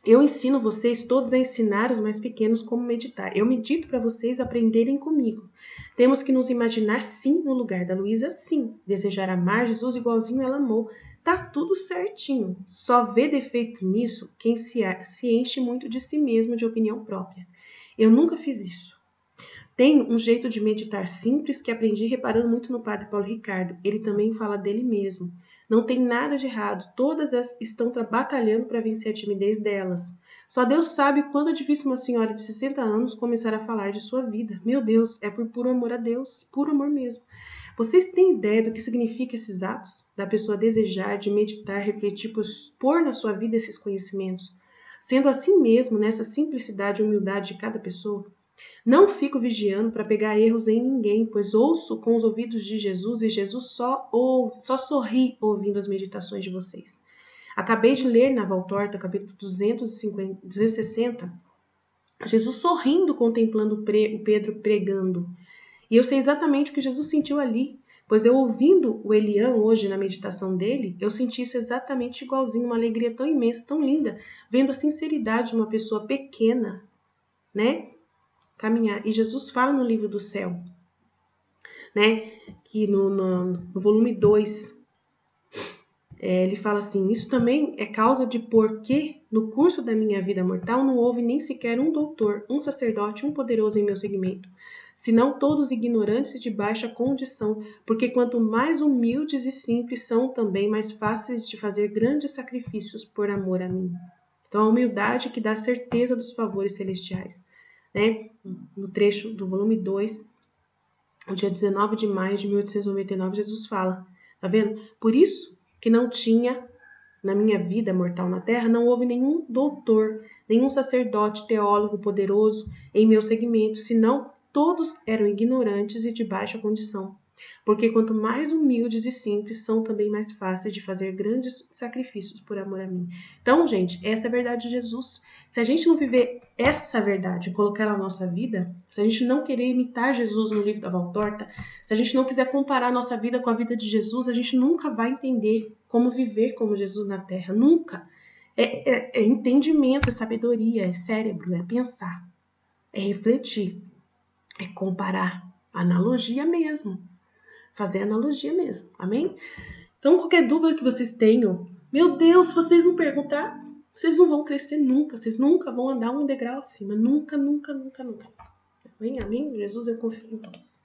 Eu ensino vocês todos a ensinar os mais pequenos como meditar. Eu medito para vocês aprenderem comigo. Temos que nos imaginar, sim, no lugar da Luísa, sim. Desejar amar Jesus igualzinho ela amou. Tá tudo certinho. Só vê defeito nisso quem se enche muito de si mesmo, de opinião própria. Eu nunca fiz isso. Tem um jeito de meditar simples que aprendi reparando muito no Padre Paulo Ricardo. Ele também fala dele mesmo. Não tem nada de errado. Todas estão batalhando para vencer a timidez delas. Só Deus sabe quando é difícil uma senhora de 60 anos começar a falar de sua vida. Meu Deus, é por puro amor a Deus. Puro amor mesmo. Vocês têm ideia do que significa esses atos? Da pessoa desejar, de meditar, refletir, pôr na sua vida esses conhecimentos? Sendo assim mesmo, nessa simplicidade e humildade de cada pessoa? Não fico vigiando para pegar erros em ninguém, pois ouço com os ouvidos de Jesus e Jesus só sorri ouvindo as meditações de vocês. Acabei de ler na Valtorta, capítulo 260, Jesus sorrindo contemplando o Pedro pregando. E eu sei exatamente o que Jesus sentiu ali, pois eu ouvindo o Elian hoje na meditação dele, eu senti isso exatamente igualzinho, uma alegria tão imensa, tão linda, vendo a sinceridade de uma pessoa pequena, né? Caminhar. E Jesus fala no livro do céu, né? Que no volume 2, ele fala assim: isso também é causa de porque no curso da minha vida mortal não houve nem sequer um doutor, um sacerdote, um poderoso em meu segmento, senão todos ignorantes e de baixa condição, porque quanto mais humildes e simples são também mais fáceis de fazer grandes sacrifícios por amor a mim. Então a humildade que dá certeza dos favores celestiais. Né? No trecho do volume 2, no dia 19 de maio de 1899, Jesus fala, tá vendo? Por isso que não tinha, na minha vida mortal na terra, não houve nenhum doutor, nenhum sacerdote, teólogo poderoso em meu segmento, senão todos eram ignorantes e de baixa condição. Porque quanto mais humildes e simples, são também mais fáceis de fazer grandes sacrifícios por amor a mim. Então, gente, essa é a verdade de Jesus. Se a gente não viver essa verdade e colocar ela na nossa vida, se a gente não querer imitar Jesus no livro da Valtorta, se a gente não quiser comparar a nossa vida com a vida de Jesus, a gente nunca vai entender como viver como Jesus na Terra. Nunca. É entendimento, é sabedoria, é cérebro, é pensar, é refletir, é comparar. Analogia mesmo. Fazer analogia mesmo. Amém? Então, qualquer dúvida que vocês tenham, meu Deus, se vocês não perguntar, vocês não vão crescer nunca. Vocês nunca vão andar um degrau acima. Nunca, nunca, nunca, nunca. Amém? Amém? Jesus, eu confio em vós.